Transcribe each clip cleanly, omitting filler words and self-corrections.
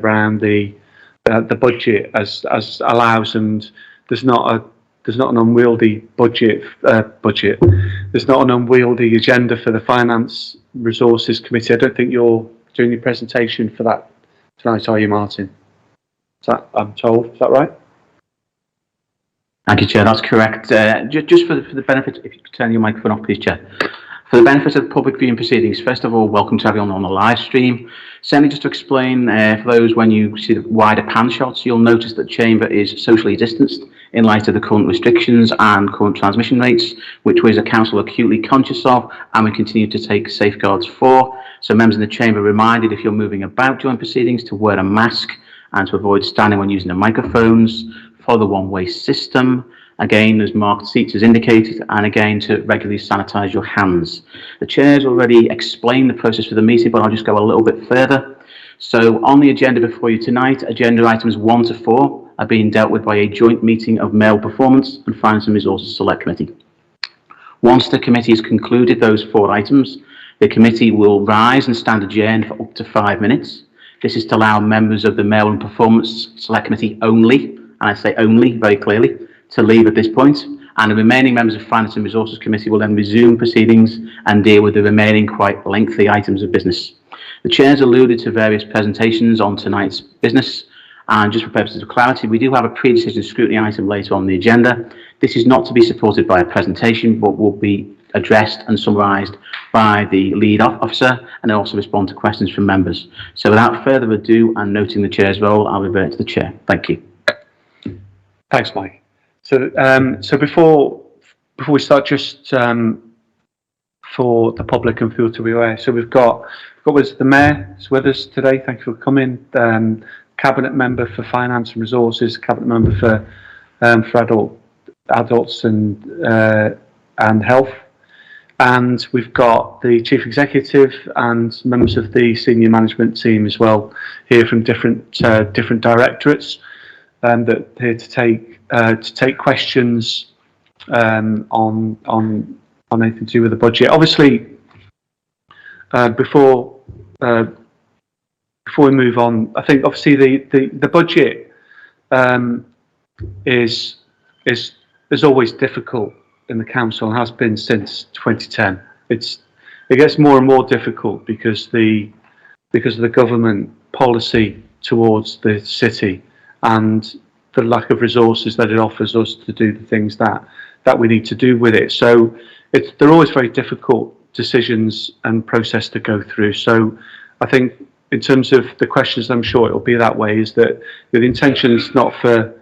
around the budget as allows, and there's not an unwieldy budget. There's not an unwieldy agenda for the Finance Resources Committee. I don't think you're doing your presentation for that tonight, are you, Martin? Is that, I'm told, is that right? Thank you, Chair. That's correct. Just for the benefit, if you could turn your microphone off, please, Chair. For the benefit of the public viewing proceedings, first of all, welcome to everyone on the live stream. Certainly, just to explain, for those when you see the wider pan shots, you'll notice that the chamber is socially distanced in light of the current restrictions and current transmission rates, which we as a council are acutely conscious of, and we continue to take safeguards for. So members in the chamber are reminded, if you're moving about during proceedings, to wear a mask and to avoid standing when using the microphones, follow the one-way system. Again, there's marked seats as indicated, and again, to regularly sanitise your hands. The chair's already explained the process for the meeting, but I'll just go a little bit further. So on the agenda before you tonight, agenda items 1 to 4 are being dealt with by a joint meeting of Mayoral Performance and Finance and Resources Select Committee. Once the committee has concluded those 4 items, the committee will rise and stand adjourned for up to 5 minutes. This is to allow members of the Mayoral and Performance Select Committee only, and I say only very clearly, to leave at this point, and the remaining members of Finance and Resources Committee will then resume proceedings and deal with the remaining quite lengthy items of business. The Chair's alluded to various presentations on tonight's business, and just for purposes of clarity, we do have a pre-decision scrutiny item later on the agenda. This is not to be supported by a presentation, but will be addressed and summarised by the lead officer, and also respond to questions from members. So without further ado, and noting the Chair's role, I'll revert to the Chair. Thank you. Thanks, Mike. So before we start, just for the public and for you to be aware, so we've got the Mayor is with us today. Thank you for coming. Cabinet member for Finance and Resources, Cabinet member for adults and health, and we've got the Chief Executive and members of the senior management team as well here from different directorates, that here to take questions on anything to do with the budget. Obviously, before we move on, I think obviously the budget is always difficult in the council and has been since 2010. It gets more and more difficult because of the government policy towards the city and the lack of resources that it offers us to do the things that we need to do with it. So they're always very difficult decisions and process to go through. So I think in terms of the questions, I'm sure it'll be that way, is that the intention is not for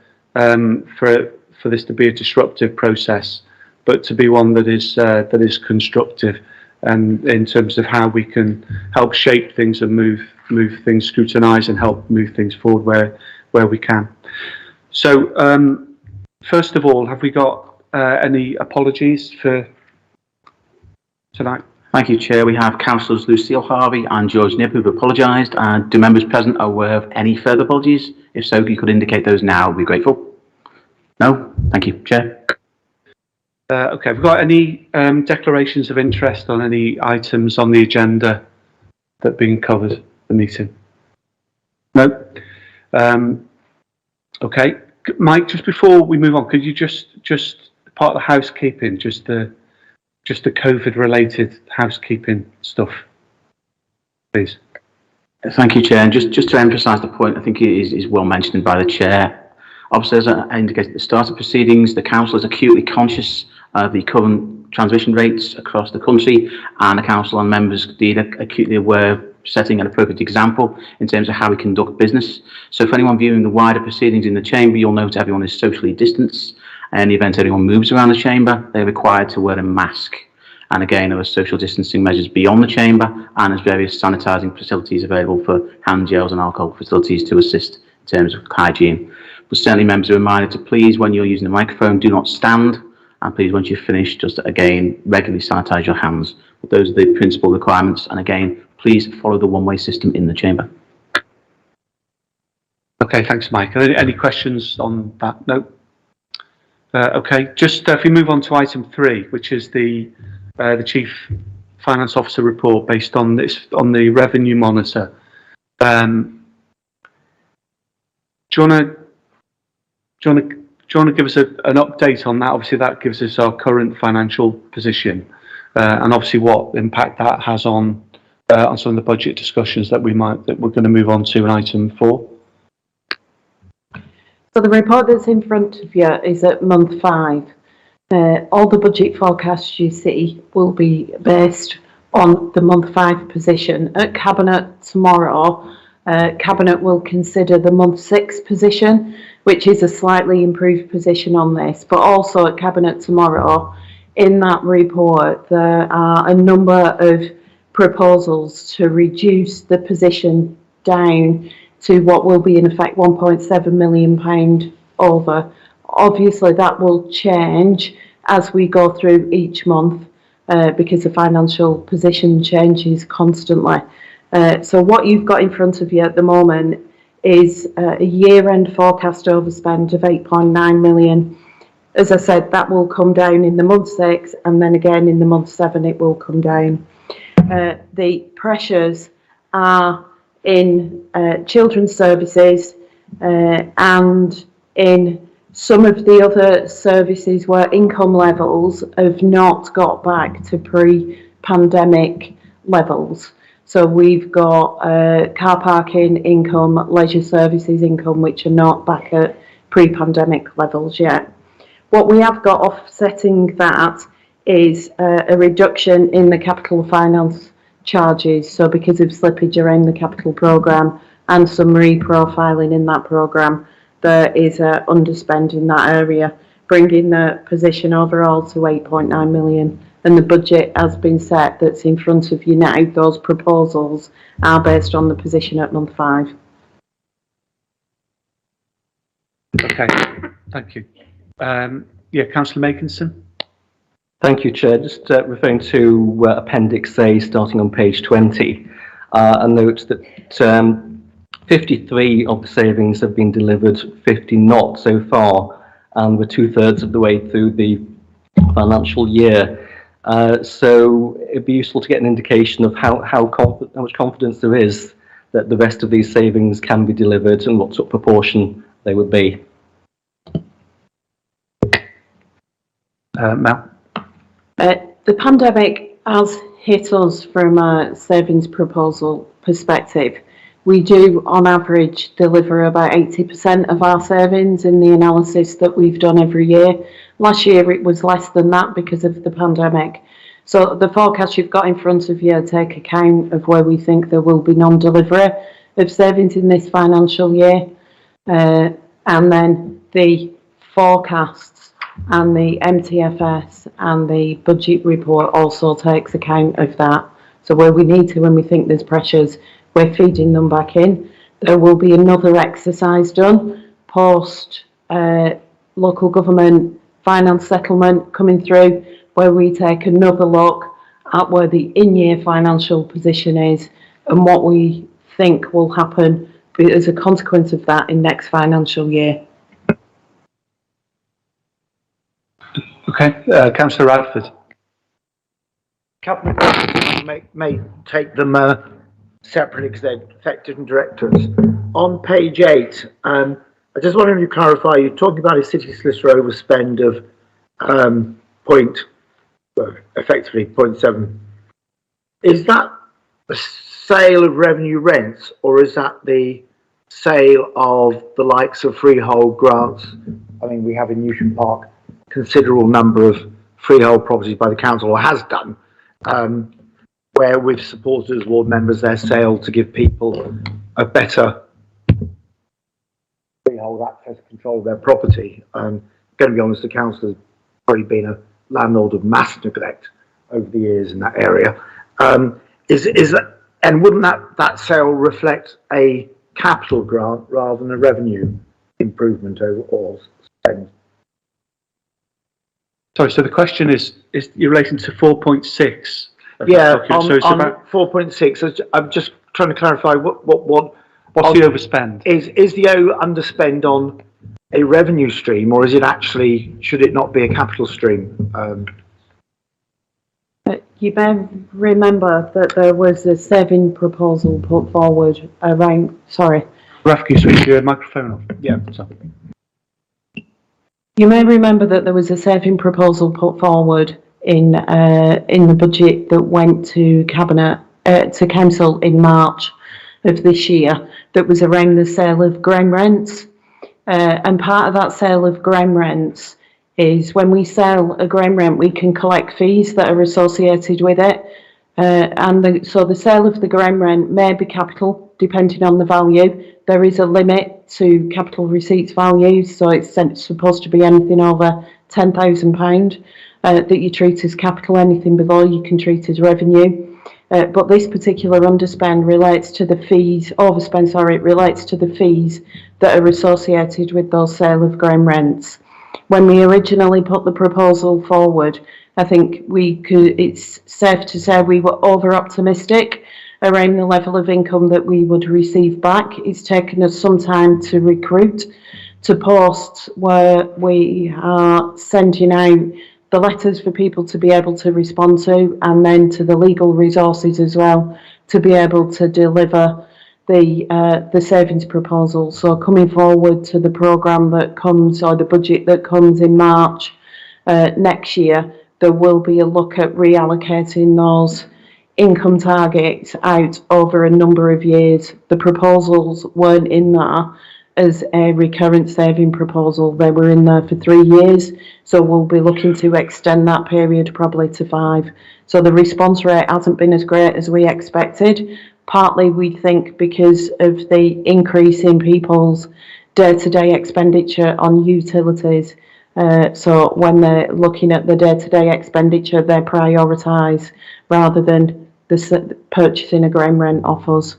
this to be a disruptive process, but to be one that is constructive, and in terms of how we can help shape things and move things, scrutinise and help move things forward where we can. So first of all, have we got any apologies for tonight? Thank you, Chair. We have Councillors Lucille Harvey and George Knibb who've apologised. And do members present are aware of any further apologies? If so, you could indicate those now. We'd be grateful. No? Thank you, Chair. Okay, have we got any declarations of interest on any items on the agenda that are being covered at the meeting? No? Okay, Mike, just before we move on, could you just part of the housekeeping, just the COVID-related housekeeping stuff, please? Thank you, Chair. And just to emphasise the point, I think it is well mentioned by the Chair. Obviously, as I indicated at the start of proceedings, the Council is acutely conscious of the current transmission rates across the country, and the Council and members indeed are acutely aware of setting an appropriate example in terms of how we conduct business. So for anyone viewing the wider proceedings in the chamber, you'll note everyone is socially distanced. In the event anyone moves around the chamber, they're required to wear a mask. And again, there are social distancing measures beyond the chamber, and there's various sanitising facilities available for hand gels and alcohol facilities to assist in terms of hygiene. But certainly members are reminded to please, when you're using the microphone, do not stand, and please, once you've finished, just again regularly sanitise your hands. But those are the principal requirements, and again, please follow the one-way system in the chamber. Okay, thanks, Mike. Are there any questions on that? No. Okay, just if we move on to item 3, which is the Chief Finance Officer report based on the revenue monitor. do you want to give us an update on that? Obviously, that gives us our current financial position, and obviously what impact that has on some of the budget discussions that we're going to move on to in item 4. So the report that's in front of you is at month 5. All the budget forecasts you see will be based on the month 5 position. At Cabinet tomorrow, Cabinet will consider the month 6 position, which is a slightly improved position on this. But also at Cabinet tomorrow, in that report, there are a number of proposals to reduce the position down to what will be in effect £1.7 million over. Obviously, that will change as we go through each month because the financial position changes constantly. So what you've got in front of you at the moment is a year-end forecast overspend of 8.9 million. As I said, that will come down in the month 6, and then again in the month 7 it will come down. The pressures are in children's services and in some of the other services where income levels have not got back to pre-pandemic levels. So we've got car parking income, leisure services income, which are not back at pre-pandemic levels yet. What we have got offsetting that is a reduction in the capital finance charges. So because of slippage around the capital programme and some reprofiling in that programme, there is a underspend in that area, bringing the position overall to 8.9 million. And the budget has been set that's in front of you now. Those proposals are based on the position at month 5. Okay, thank you. Yeah, Councillor Makinson. Thank you, Chair. Just referring to Appendix A, starting on page 20, and note that 53 of the savings have been delivered, 50 not so far, and we're 2/3 of the way through the financial year. So it'd be useful to get an indication of how much confidence there is that the rest of these savings can be delivered and what sort of proportion they would be. Mel? The pandemic has hit us from a savings proposal perspective. We do, on average, deliver about 80% of our savings in the analysis that we've done every year. Last year it was less than that because of the pandemic. So the forecast you've got in front of you take account of where we think there will be non-delivery of savings in this financial year. And then the forecasts and the MTFS and the budget report also takes account of that. So where we need to, when we think there's pressures, we're feeding them back in. There will be another exercise done post local government finance settlement coming through, where we take another look at where the in-year financial position is and what we think will happen as a consequence of that in next financial year. Okay, Councillor Radford. Cabinet may take them separately because they're affected and directors. On page 8, I just wanted to clarify, you're talking about a city solicitor overspend of effectively 0.7. Is that the sale of revenue rents, or is that the sale of the likes of freehold grants? I mean, we have in Newton Park considerable number of freehold properties by the council, or has done, where we've supported as ward members their sale to give people a better freehold access control of their property. Going to be honest, the council has probably been a landlord of mass neglect over the years in that area. Is that, and wouldn't that sale reflect a capital grant rather than a revenue improvement overall spend? Sorry, so the question is in relation to 4.6? Yeah, so it's on about 4.6. I'm just trying to clarify what what's the overspend? Is the underspend on a revenue stream, or is it actually, should it not be a capital stream? You may remember that there was a saving proposal put forward around, Raf, can you switch your microphone off? Yeah. So. You may remember that there was a saving proposal put forward in the budget that went to Cabinet, to Council in March of this year, that was around the sale of ground rents. And part of that sale of ground rents is when we sell a ground rent, we can collect fees that are associated with it. So the sale of the ground rent may be capital, depending on the value. There is a limit to capital receipts values, so it's supposed to be anything over £10,000 that you treat as capital. Anything below you can treat as revenue. But this particular underspend relates to the fees, overspend, sorry, it relates to the fees that are associated with those sale of ground rents. When we originally put the proposal forward, I think it's safe to say we were over optimistic around the level of income that we would receive back. It's taken us some time to recruit to posts where we are sending out the letters for people to be able to respond to, and then to the legal resources as well to be able to deliver the savings proposal. So coming forward to the programme that comes, or the budget that comes in March next year, there will be a look at reallocating those income targets out over a number of years. The proposals weren't in there as a recurrent saving proposal. They were in there for 3 years, so we'll be looking to extend that period probably to 5. So the response rate hasn't been as great as we expected, partly we think because of the increase in people's day-to-day expenditure on utilities. So when they're looking at the day-to-day expenditure, they prioritise rather than purchasing a ground rent off us.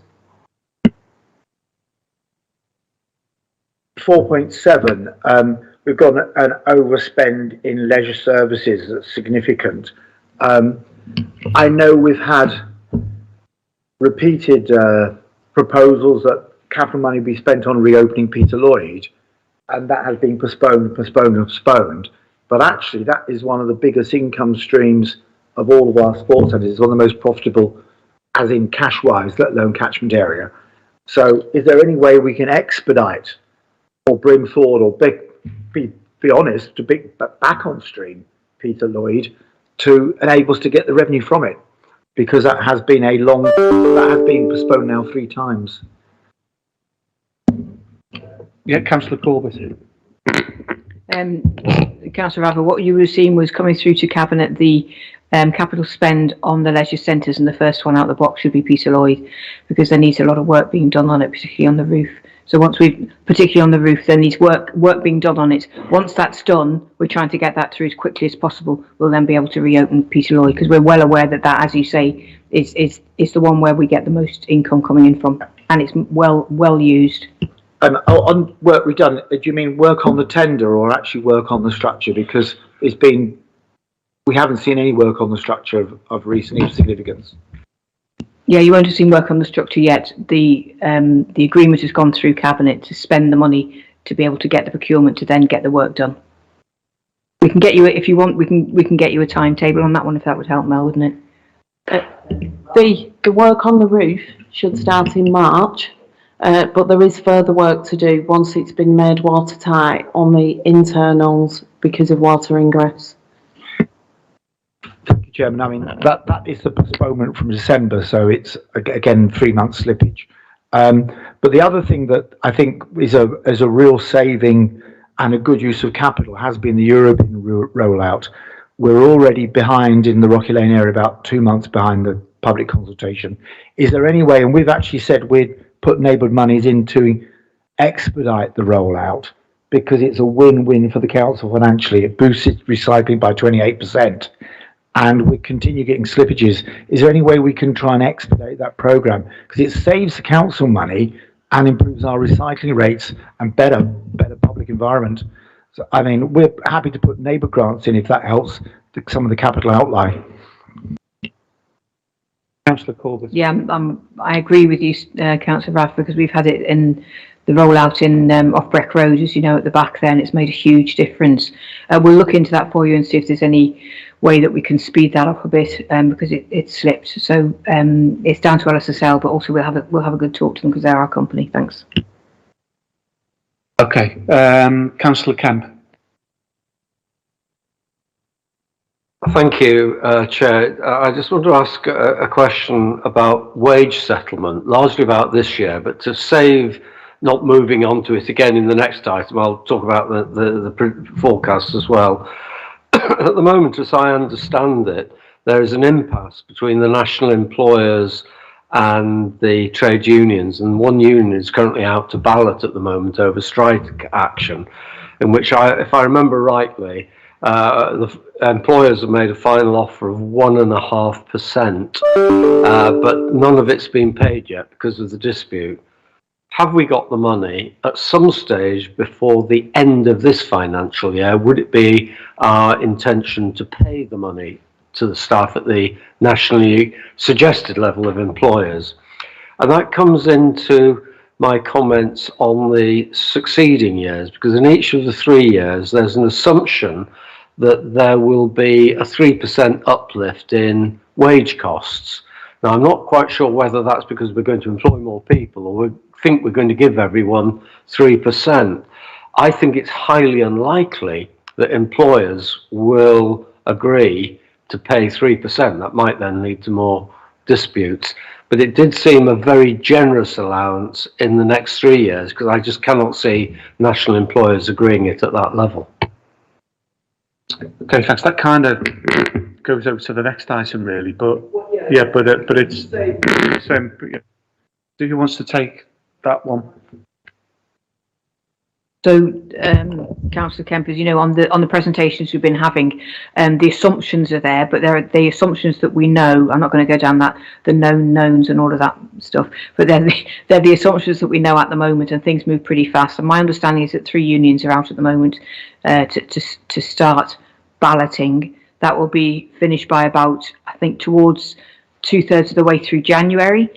4.7, we've got an overspend in leisure services that's significant. I know we've had repeated proposals that capital money be spent on reopening Peter Lloyd, and that has been postponed. But actually, that is one of the biggest income streams of all of our sports centres. It's one of the most profitable, as in cash-wise, let alone catchment area. So is there any way we can expedite or bring forward, or be honest, to bring back on stream Peter Lloyd to enable us to get the revenue from it? Because that has been postponed now 3 times. Yeah, Councillor Corbett. Councillor Ravel, what you were seeing was coming through to Cabinet the capital spend on the leisure centres, and the first one out the box should be Peter Lloyd, because there needs a lot of work being done on it, particularly on the roof. So once particularly on the roof, there needs work being done on it. Once that's done, we're trying to get that through as quickly as possible. We'll then be able to reopen Peter Lloyd, because we're well aware that, as you say, is the one where we get the most income coming in from, and it's well used. On work we've done, do you mean work on the tender or actually work on the structure? Because we haven't seen any work on the structure of recent significance. Yeah, you won't have seen work on the structure yet. The agreement has gone through Cabinet to spend the money to be able to get the procurement to then get the work done. We can get you, if you want, we can get you a timetable on that one, if that would help, Mel, wouldn't it? The work on the roof should start in March, but there is further work to do once it's been made watertight on the internals because of water ingress. Thank you, Chairman. I mean, that is the postponement from December, so it's again 3 months slippage. But the other thing that I think is a real saving and a good use of capital has been the European rollout. We're already behind in the Rocky Lane area, about 2 months behind the public consultation. Is there any way, and we've actually said we'd put neighbourhood monies in to expedite the rollout, because it's a win-win for the council financially. It boosts its recycling by 28%. And we continue getting slippages. Is there any way we can try and expedite that programme? Because it saves the council money and improves our recycling rates and better public environment. So, I mean, we're happy to put neighbour grants in if that helps some of the capital outlay. Councillor Corbett. Yeah, I agree with you, Councillor Raff, because we've had it in the rollout in off Breck Road, as you know, at the back there, and it's made a huge difference. We'll look into that for you and see if there's any way that we can speed that up a bit, because it slipped. So it's down to LSSL, but also we'll have a good talk to them because they're our company. Thanks. Okay, Councillor Kemp. Thank you, Chair. I just want to ask a question about wage settlement, largely about this year, but to save not moving on to it again in the next item, I'll talk about the forecast as well. At the moment, as I understand it, there is an impasse between the national employers and the trade unions, and one union is currently out to ballot at the moment over strike action, in which, if I remember rightly, the employers have made a final offer of 1.5%, but none of it's been paid yet because of the dispute. Have we got the money at some stage before the end of this financial year? Would it be our intention to pay the money to the staff at the nationally suggested level of employers? And that comes into my comments on the succeeding years, because in each of the 3 years, there's an assumption that there will be a 3% uplift in wage costs. Now, I'm not quite sure whether that's because we're going to employ more people or we think we're going to give everyone 3%. I think it's highly unlikely that employers will agree to pay 3%. That might then lead to more disputes. But it did seem a very generous allowance in the next 3 years, because I just cannot see national employers agreeing it at that level. Okay, thanks. That kind of goes over to the next item, really. But yeah, but it's who wants to take that one? So, Councillor Kemp, as you know, on the presentations we've been having, the assumptions are there, but they're the assumptions that we know. I'm not going to go down the known knowns and all of that stuff, but they're the assumptions that we know at the moment, and things move pretty fast. And my understanding is that 3 unions are out at the moment to start balloting. That will be finished by about, I think, towards 2/3 of the way through January.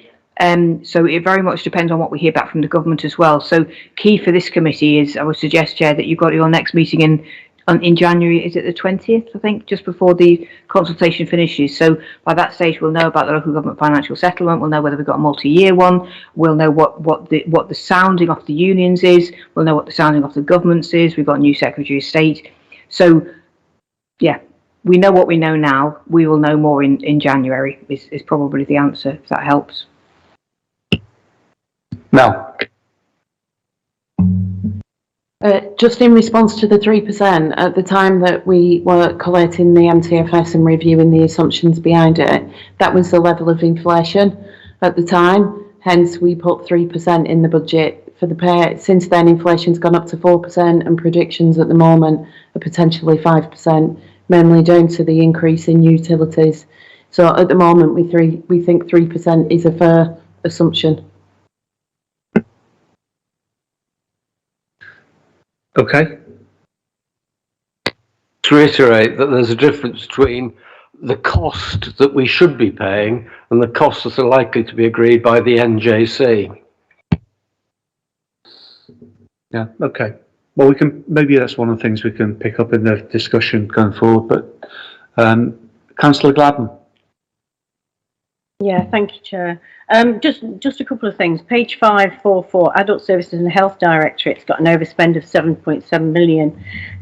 So it very much depends on what we hear back from the government as well. So key for this committee is, I would suggest, Chair, that you've got your next meeting in January. Is it the 20th? I think, just before the consultation finishes. So by that stage, we'll know about the local government financial settlement. We'll know whether we've got a multi-year one. We'll know what the sounding of the unions is. We'll know what the sounding of the governments is. We've got a new Secretary of State. So yeah, we know what we know now. We will know more in January. Is probably the answer, if that helps. Mel. Just in response to the 3%, at the time that we were collating the MTFS and reviewing the assumptions behind it, that was the level of inflation at the time. Hence, we put 3% in the budget for the pay. Since then, inflation's gone up to 4%, and predictions at the moment are potentially 5%, mainly down to the increase in utilities. So at the moment, we think 3% is a fair assumption. Okay. To reiterate that there's a difference between the cost that we should be paying and the costs that are likely to be agreed by the NJC. Yeah, okay. Well, we can, maybe that's one of the things we can pick up in the discussion going forward, but Councillor Gladden. Yeah, thank you, Chair. Just a couple of things. Page 544, Adult Services and Health Directorate's got an overspend of 7.7 million.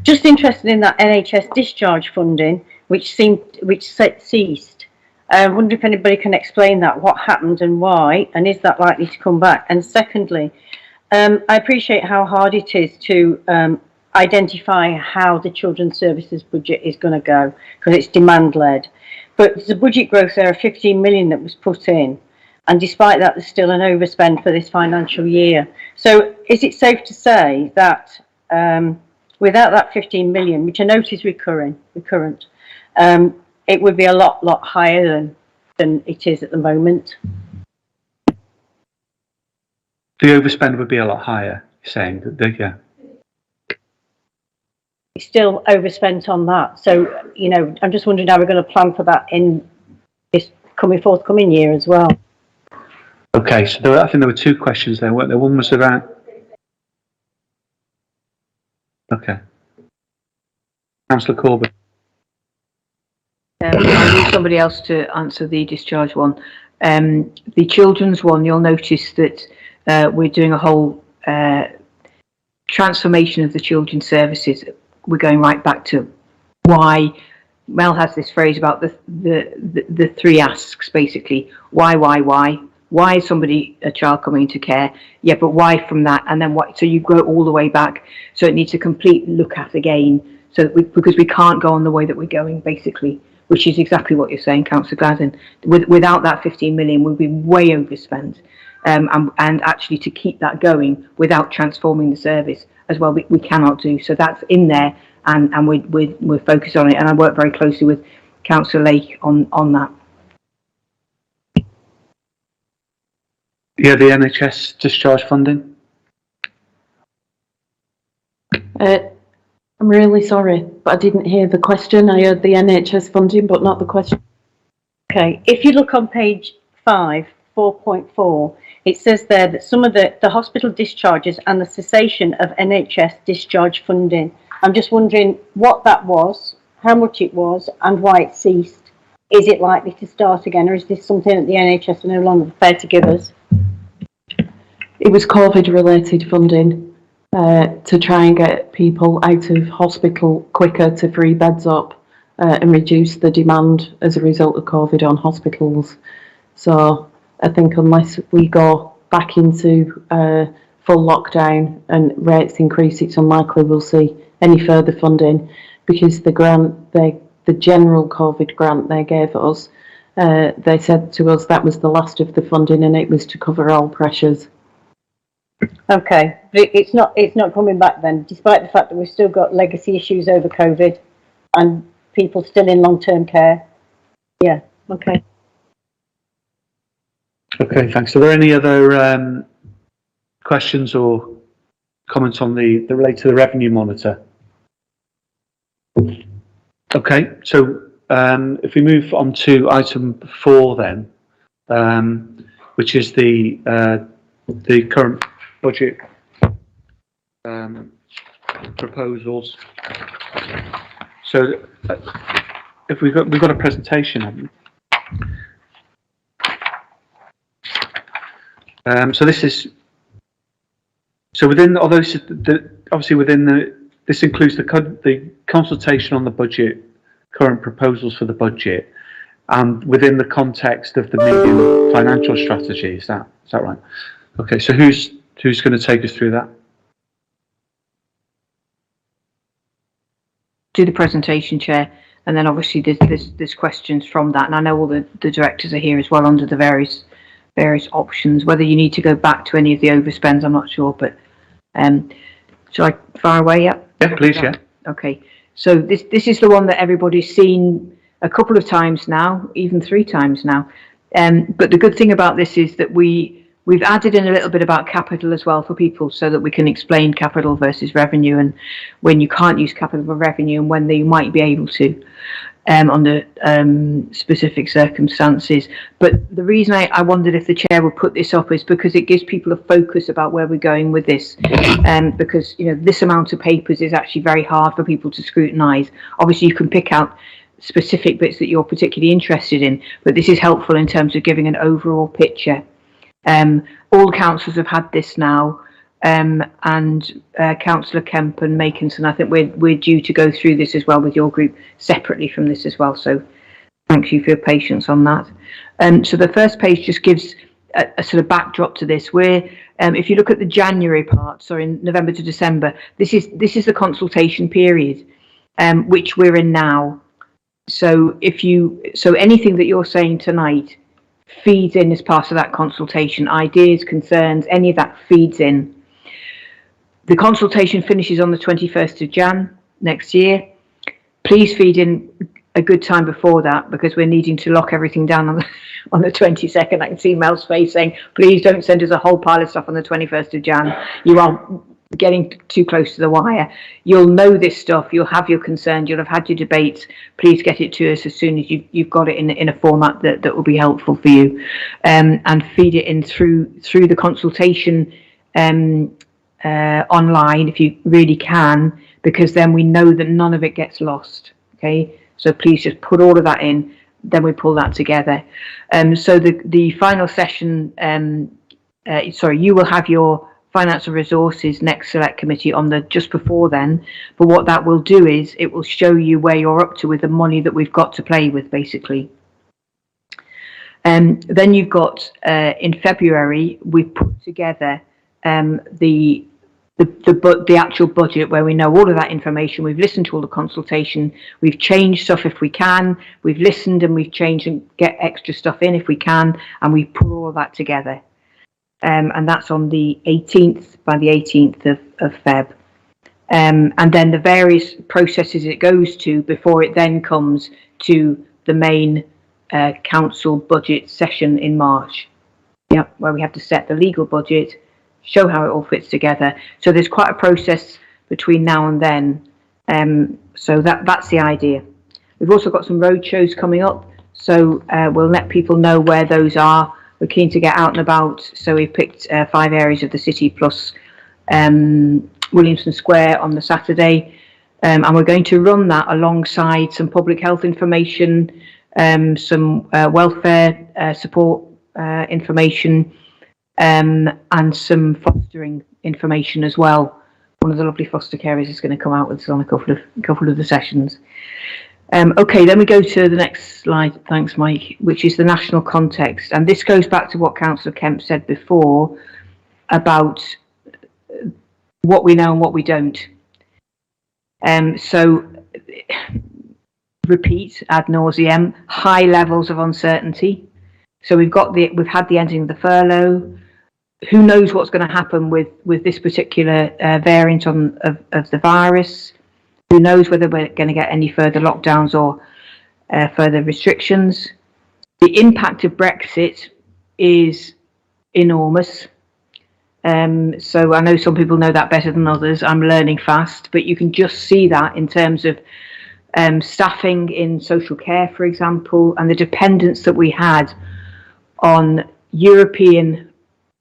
Just interested in that NHS discharge funding, which ceased. I wonder if anybody can explain that, what happened and why, and is that likely to come back? And secondly, I appreciate how hard it is to identify how the children's services budget is going to go, because it's demand-led. But there's a budget growth there of 15 million that was put in, and despite that, there's still an overspend for this financial year. So is it safe to say that without that 15 million, which I note is recurrent, it would be a lot higher than it is at the moment? The overspend would be a lot higher, you're saying, yeah. It's still overspent on that. So, you know, I'm just wondering how we're going to plan for that in this forthcoming year as well. Okay, so I think there were 2 questions there, weren't there? One was about... Okay. Councillor Corbett. I'll leave somebody else to answer the discharge one. The children's one, you'll notice that we're doing a whole transformation of the children's services, we're going right back to why Mel has this phrase about the three asks, basically. Why is a child coming into care? Yeah, but why from that? And then what? So you go all the way back. So it needs a complete look at again. So that because we can't go on the way that we're going, basically, which is exactly what you're saying, Councillor Gladden. Without that 15 million, we'll be way overspent. And actually to keep that going without transforming the service as well, we cannot do. So that's in there, and we're focused on it. And I work very closely with Councillor Lake on that. Yeah, the NHS discharge funding. I'm really sorry, but I didn't hear the question. I heard the NHS funding, but not the question. Okay, if you look on page 5, 4.4, it says there that some of the hospital discharges and the cessation of NHS discharge funding. I'm just wondering what that was, how much it was, and why it ceased. Is it likely to start again, or is this something that the NHS are no longer prepared to give us? It was COVID-related funding to try and get people out of hospital quicker to free beds up and reduce the demand as a result of COVID on hospitals. So I think unless we go back into full lockdown and rates increase, it's unlikely we'll see any further funding, because the grant, the general COVID grant they gave us, they said to us that was the last of the funding and it was to cover all pressures. Okay, but it's not coming back then, despite the fact that we've still got legacy issues over COVID and people still in long-term care. Yeah, okay. Okay, thanks. Are there any other questions or comments on the relate to the revenue monitor? Okay, so if we move on to item 4 then, which is the current budget proposals. So if we've got a presentation, haven't we? So this is within, although obviously within this includes the consultation on the budget, current proposals for the budget, and within the context of the medium financial strategy. Is that right? Okay, so who's going to take us through that? Do the presentation, Chair, and then obviously there's questions from that, and I know all the directors are here as well under the various options. Whether you need to go back to any of the overspends, I'm not sure, but shall I fire away? Yeah, please. Yeah. Okay, so this is the one that everybody's seen a couple of times now, even 3 times now. But the good thing about this is that we've added in a little bit about capital as well for people, so that we can explain capital versus revenue, and when you can't use capital for revenue and when they might be able to under specific circumstances. But the reason I wondered if the chair would put this up is because it gives people a focus about where we're going with this, because this amount of papers is actually very hard for people to scrutinise. Obviously you can pick out specific bits that you're particularly interested in, but this is helpful in terms of giving an overall picture. All councillors have had this now, and Councillor Kemp and Makinson, I think we're due to go through this as well with your group separately from this as well, so thank you for your patience on that. So the first page just gives a sort of backdrop to this, where if you look at the January part, sorry, November to December, this is the consultation period, which we're in now. So anything that you're saying tonight feeds in as part of that consultation. Ideas, concerns, any of that feeds in. The consultation finishes on the 21st of Jan next year. Please feed in a good time before that, because we're needing to lock everything down on the 22nd. I can see Mel's face saying, please don't send us a whole pile of stuff on the 21st of Jan. You are getting too close to the wire. You'll know this stuff, you'll have your concerns, you'll have had your debates. Please get it to us as soon as you've got it in a format that will be helpful for you, and feed it in through the consultation online if you really can, because then we know that none of it gets lost. Okay, so please just put all of that in, then we pull that together. So the final session, sorry, you will have your Finance and Resources next select committee on the just before then. But what that will do is it will show you where you're up to with the money that we've got to play with, basically. Then you've got in February we've put together the actual budget where we know all of that information. We've listened to all the consultation. We've changed stuff if we can. We've listened and we've changed and get extra stuff in if we can, and we put all of that together. And that's on the 18th, by the 18th of Feb. And then the various processes it goes to before it then comes to the main council budget session in March. Yep, where we have to set the legal budget, show how it all fits together. So there's quite a process between now and then. So that's the idea. We've also got some road shows coming up, so we'll let people know where those are. We're keen to get out and about, so we've picked 5 areas of the city plus Williamson Square on the Saturday, and we're going to run that alongside some public health information, some welfare support information, and some fostering information as well. One of the lovely foster carers is going to come out with us on a couple of the sessions. Okay, then we go to the next slide, thanks Mike, which is the national context. And this goes back to what Councillor Kemp said before about what we know and what we don't. So, repeat ad nauseum, high levels of uncertainty. So we've had the ending of the furlough. Who knows what's going to happen with this particular variant of the virus? Who knows whether we're going to get any further lockdowns or further restrictions? The impact of Brexit is enormous. So I know some people know that better than others. I'm learning fast, but you can just see that in terms of staffing in social care, for example, and the dependence that we had on European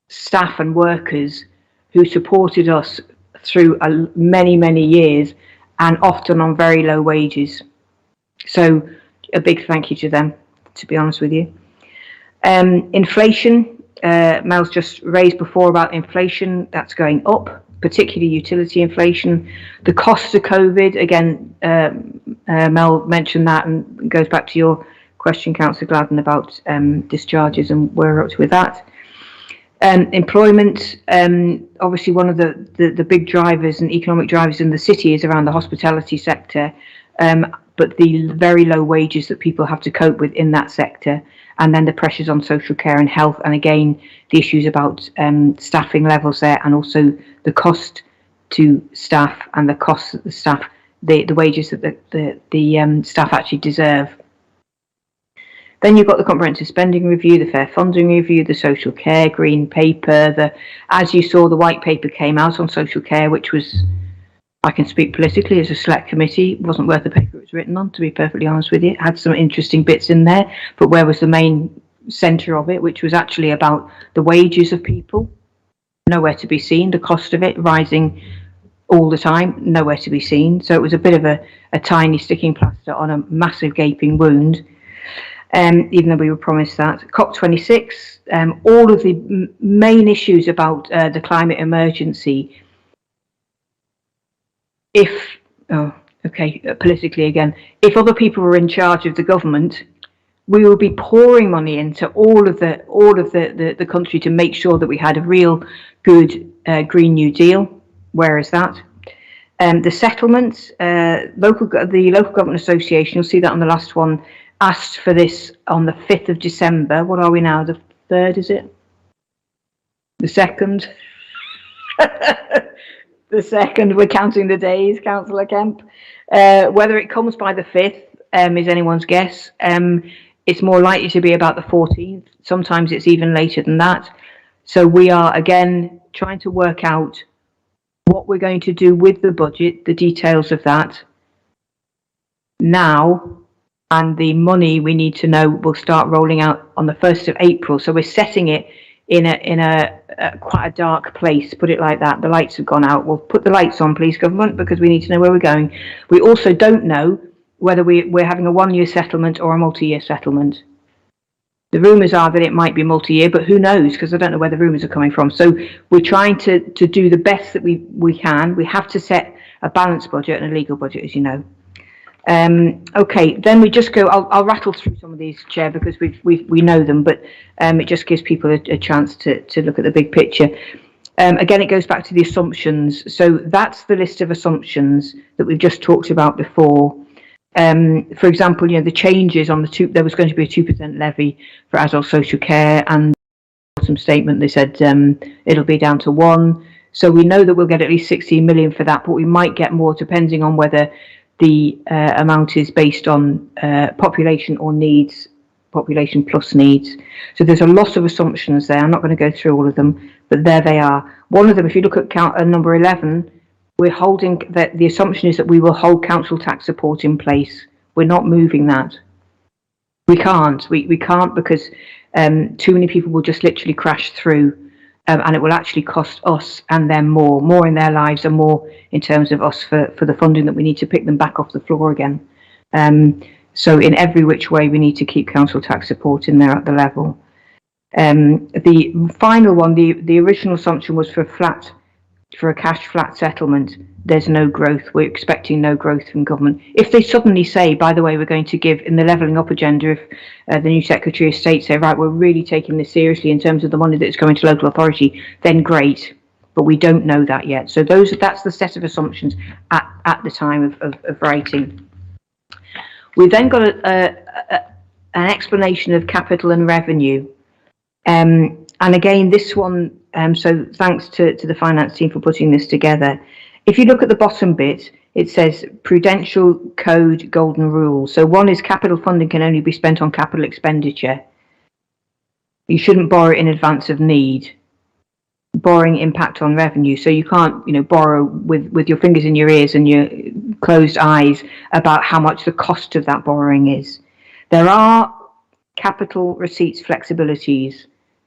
staff and workers who supported us through many, many years, and often on very low wages. So a big thank you to them, to be honest with you. Inflation, Mel's just raised before about inflation, that's going up, particularly utility inflation. The cost of COVID, again, Mel mentioned that, and goes back to your question, Councillor Gladden, about discharges and where we're up to with that. Employment, obviously one of the big drivers and economic drivers in the city is around the hospitality sector, but the very low wages that people have to cope with in that sector, and then the pressures on social care and health, and again the issues about staffing levels there, and also the cost to staff and the costs that the staff, the wages that the staff actually deserve. Then you've got the comprehensive spending review, the fair funding review, the social care green paper. As you saw, the white paper came out on social care, which was, I can speak politically, as a select committee. It wasn't worth the paper it was written on, to be perfectly honest with you. It had some interesting bits in there, but where was the main centre of it, which was actually about the wages of people? Nowhere to be seen. The cost of it rising all the time, nowhere to be seen. So it was a bit of a tiny sticking plaster on a massive gaping wound. Even though we were promised that. COP26, all of the main issues about the climate emergency. Politically again, if other people were in charge of the government, we would be pouring money into all of the country to make sure that we had a real good Green New Deal. Where is that? The settlements, the Local Government Association, you'll see that on the last one, asked for this on the 5th of December. What are we now? The 3rd, is it? The 2nd? The 2nd, we're counting the days, Councillor Kemp. Whether it comes by the 5th is anyone's guess. It's more likely to be about the 14th. Sometimes it's even later than that. So we are, again, trying to work out what we're going to do with the budget, the details of that now. And the money we need to know will start rolling out on the 1st of April. So we're setting it in a quite a dark place, put it like that. The lights have gone out. We'll put the lights on, please, government, because we need to know where we're going. We also don't know whether we're having a 1-year settlement or a multi-year settlement. The rumours are that it might be multi-year, but who knows? Because I don't know where the rumours are coming from. So we're trying to do the best that we can. We have to set a balanced budget and a legal budget, as you know. Okay, then we just go. I'll rattle through some of these, Chair, because we know them, but it just gives people a chance to look at the big picture. Again, it goes back to the assumptions. So that's the list of assumptions that we've just talked about before. For example, the changes on there was going to be a 2% levy for adult social care, and some statement they said it'll be down to 1%. So we know that we'll get at least 16 million for that, but we might get more depending on whether the amount is based on population or needs, population plus needs. So there's a lot of assumptions there. I'm not going to go through all of them, but there they are. One of them, if you look at number 11, we're holding that the assumption is that we will hold council tax support in place. We're not moving that. We can't. We can't because too many people will just literally crash through, and it will actually cost us and them more in their lives and more in terms of us for the funding that we need to pick them back off the floor again. So in every which way, we need to keep council tax support in there at the level. The final one, the original assumption was for a cash flat settlement. There's no growth. We're expecting no growth from government. If they suddenly say, by the way, we're going to give in the levelling up agenda, if the new Secretary of State say, right, we're really taking this seriously in terms of the money that's going to local authority, then great. But we don't know that yet. So that's the set of assumptions at the time of writing. We've then got an explanation of capital and revenue. And again, this one, so thanks to the finance team for putting this together. If you look at the bottom bit, it says Prudential Code Golden Rule. So one is capital funding can only be spent on capital expenditure. You shouldn't borrow in advance of need. Borrowing impact on revenue. So you can't, borrow with your fingers in your ears and your closed eyes about how much the cost of that borrowing is. There are capital receipts flexibilities.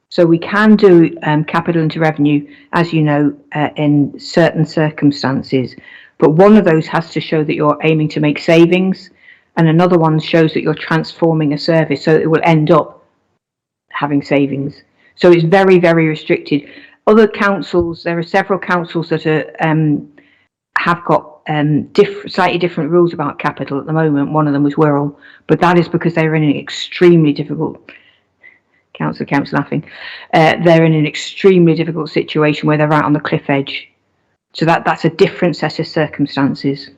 So we can do capital into revenue, as you know, in certain circumstances. But one of those has to show that you're aiming to make savings, and another one shows that you're transforming a service, so it will end up having savings. So it's very, very restricted. Other councils, there are several councils that have got slightly different rules about capital at the moment. One of them was Wirral, but that is because they're in an extremely difficult. Council laughing. They're in an extremely difficult situation where they're right on the cliff edge. So that's a different set of circumstances.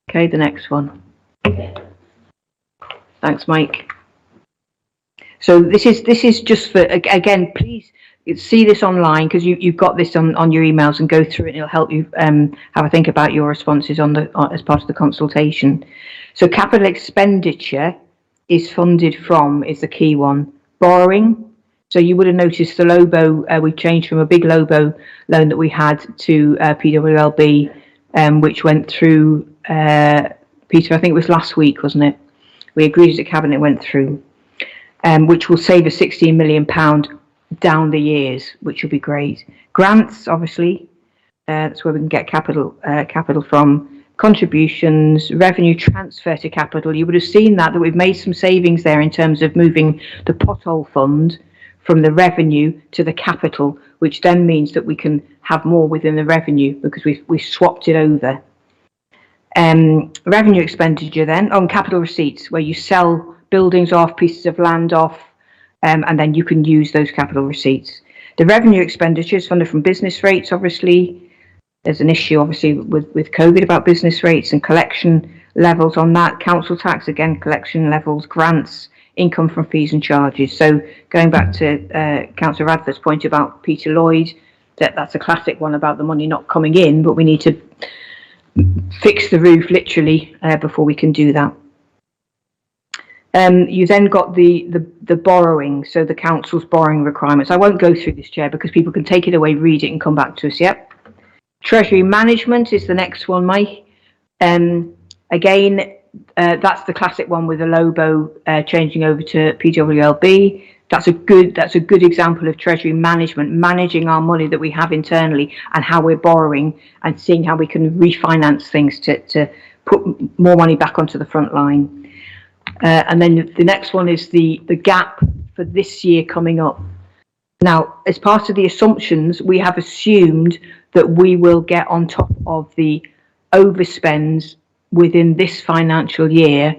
Okay, the next one. Thanks, Mike. So this is just for, again, please see this online because you've got this on your emails and go through it and it'll help you have a think about your responses as part of the consultation. So capital expenditure is funded from, is the key one. Borrowing. So you would have noticed the LOBO, we changed from a big LOBO loan that we had to PWLB, which went through, Peter, I think it was last week, wasn't it? We agreed at Cabinet, went through, which will save us £16 million down the years, which will be great. Grants, obviously, that's where we can get capital from. Contributions, revenue transfer to capital. You would have seen that we've made some savings there in terms of moving the pothole fund from the revenue to the capital, which then means that we can have more within the revenue because we swapped it over. Revenue expenditure then on capital receipts, where you sell buildings off, pieces of land off, and then you can use those capital receipts. The revenue expenditure is funded from business rates, obviously. There's an issue, obviously, with COVID about business rates and collection levels on that. Council tax, again, collection levels, grants, income from fees and charges. So going back to Councillor Radford's point about Peter Lloyd, that's a classic one about the money not coming in, but we need to fix the roof, literally, before we can do that. You then got the borrowing, so the council's borrowing requirements. I won't go through this, Chair, because people can take it away, read it, and come back to us. Yep. Treasury Management is the next one, Mike. Again, that's the classic one with the LOBO changing over to PWLB. That's a good example of Treasury Management, managing our money that we have internally and how we're borrowing and seeing how we can refinance things to put more money back onto the front line. And then the next one is the gap for this year coming up. Now, as part of the assumptions, we have assumed that we will get on top of the overspends within this financial year.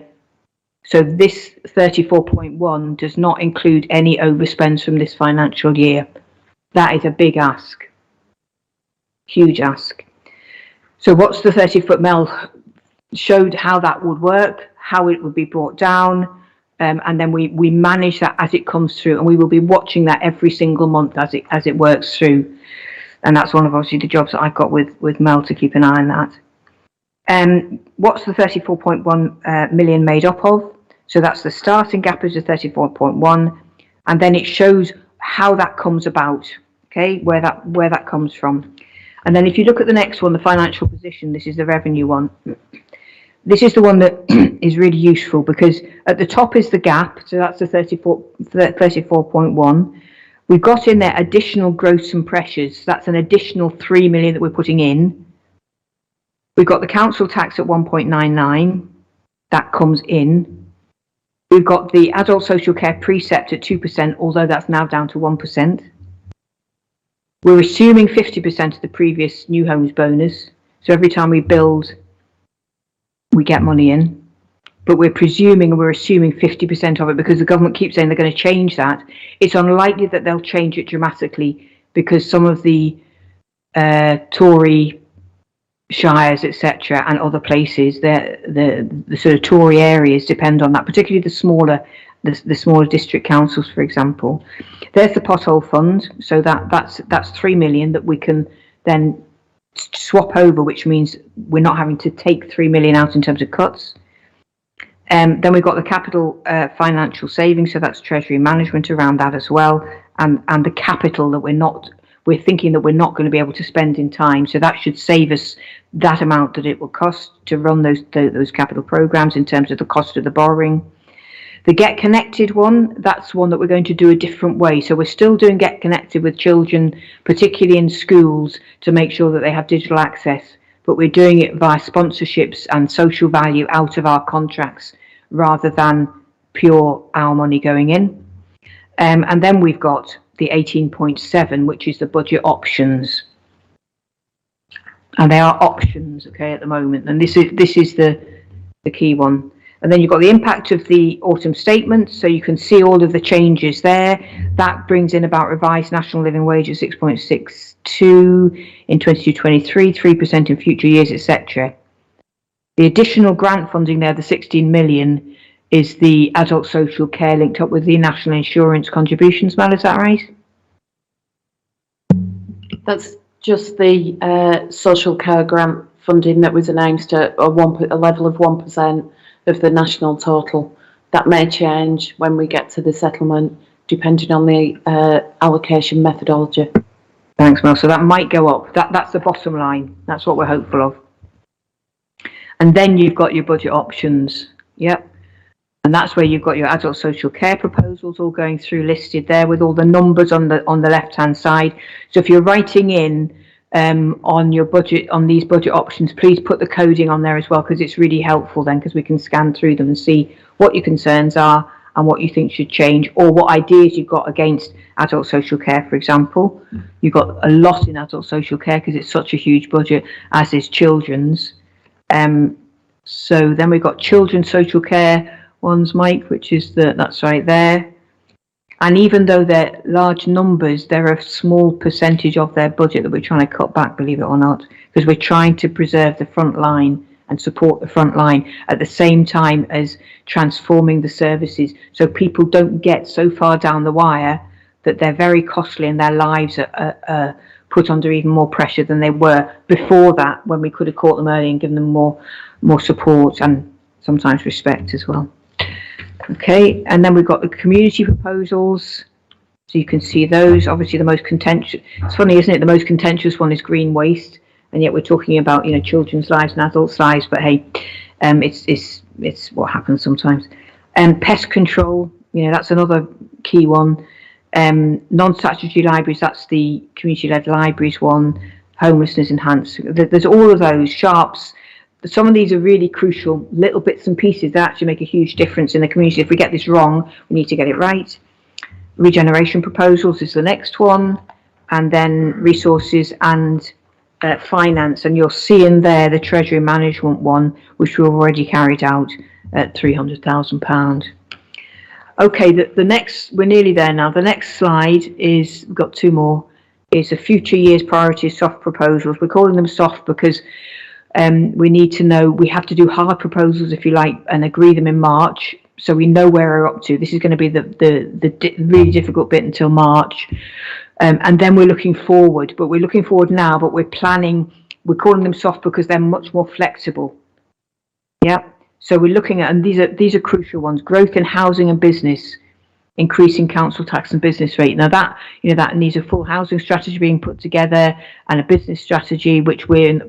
So this 34.1 does not include any overspends from this financial year. That is a big ask, huge ask. So what's the 30-foot Mel showed how that would work, how it would be brought down, and then we manage that as it comes through, and we will be watching that every single month as it works through. And that's one of obviously the jobs that I've got with Mel, to keep an eye on that. What's the 34.1 million made up of? So that's the starting gap is the 34.1, and then it shows how that comes about, okay, where that comes from. And then if you look at the next one, the financial position, this is the revenue one. This is the one that is really useful, because at the top is the gap, so that's the 34.1. We've got in there additional gross and pressures, so that's an additional 3 million that we're putting in. We've got the council tax at 1.99, that comes in. We've got the adult social care precept at 2%, although that's now down to 1%. We're assuming 50% of the previous new homes bonus, so every time we build, we get money in, but we're assuming 50% of it, because the government keeps saying they're going to change that. It's unlikely that they'll change it dramatically, because some of the Tory shires, etc., and other places, the sort of Tory areas depend on that, particularly the smaller district councils, for example. There's the pothole fund, so that's 3 million that we can then swap over, which means we're not having to take 3 million out in terms of cuts. Then we've got the capital financial savings, so that's Treasury Management around that as well, and the capital that we're thinking that we're not going to be able to spend in time, so that should save us that amount that it will cost to run those capital programs in terms of the cost of the borrowing. The Get Connected one, that's one that we're going to do a different way. So we're still doing Get Connected with children, particularly in schools, to make sure that they have digital access. But we're doing it via sponsorships and social value out of our contracts, rather than pure our money going in. And then we've got the 18.7, which is the budget options. And they are options, okay, at the moment. And this is the key one. And then you've got the impact of the autumn statement, so you can see all of the changes there. That brings in about revised national living wage at 6.62 in 22-23, 3% in future years, etc. The additional grant funding there, the 16 million, is the adult social care linked up with the national insurance contributions. Mel, is that right? That's just the social care grant funding that was announced at a level of 1% of the national total. That may change when we get to the settlement, depending on the allocation methodology. Thanks, Mel. So that might go up. That's the bottom line. That's what we're hopeful of. And then you've got your budget options. Yep. And that's where you've got your adult social care proposals all going through, listed there with all the numbers on the left-hand side. So if you're writing in on your budget, on these budget options, please put the coding on there as well, because it's really helpful then, because we can scan through them and see what your concerns are and what you think should change, or what ideas you've got against adult social care, for example. You've got a lot in adult social care because it's such a huge budget, as is children's. So then we've got children's social care ones, Mike, which is that's right there. And even though they're large numbers, they're a small percentage of their budget that we're trying to cut back, believe it or not, because we're trying to preserve the front line and support the front line at the same time as transforming the services, so people don't get so far down the wire that they're very costly and their lives are put under even more pressure than they were before that, when we could have caught them early and given them more support and sometimes respect as well. Okay, and then we've got the community proposals, so you can see those. Obviously the most contentious, it's funny, isn't it, the most contentious one is green waste, and yet we're talking about, you know, children's lives and adults' lives, but hey, it's what happens sometimes. And pest control, you know, that's another key one. Non-statutory libraries, that's the community-led libraries one. Homelessness enhanced, there's all of those. Sharps, some of these are really crucial little bits and pieces that actually make a huge difference in the community. If we get this wrong, we need to get it right. Regeneration Proposals is the next one, and then Resources and Finance, and you'll see in there the Treasury Management one, which we've already carried out at £300,000. Okay, the next, we're nearly there now. The next slide is, we've got two more, is a future year's priorities soft proposals. We're calling them soft because we need to know, we have to do hard proposals, if you like, and agree them in March, so we know where we're up to. This is going to be the really difficult bit until March. And then we're looking forward, but we're looking forward now, but we're planning, we're calling them soft because they're much more flexible. Yeah. So we're looking at, and these are crucial ones: growth in housing and business, increasing council tax and business rate. Now that, that needs a full housing strategy being put together and a business strategy, which we're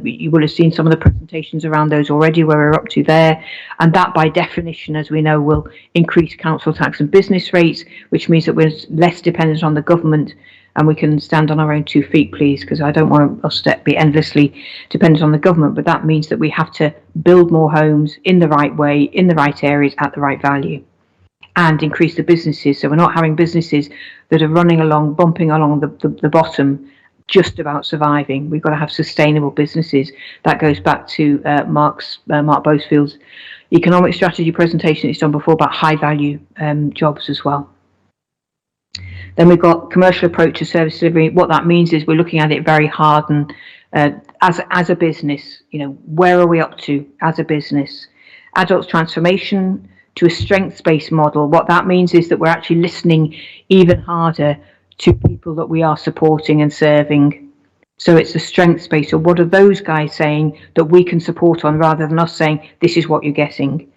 you will have seen some of the presentations around those already, where we're up to there. And that by definition, as we know, will increase council tax and business rates, which means that we're less dependent on the government and we can stand on our own 2 feet, please, because I don't want us to be endlessly dependent on the government. But that means that we have to build more homes in the right way, in the right areas, at the right value, and increase the businesses. So we're not having businesses that are running along, bumping along the bottom, just about surviving. We've got to have sustainable businesses. That goes back to Mark Bosefield's economic strategy presentation he's done before about high value jobs as well. Then we've got commercial approach to service delivery. What that means is we're looking at it very hard, and as a business, where are we up to as a business? Adults transformation to a strengths-based model. What that means is that we're actually listening even harder to people that we are supporting and serving. So it's a strengths-based. So what are those guys saying that we can support on, rather than us saying, this is what you're getting?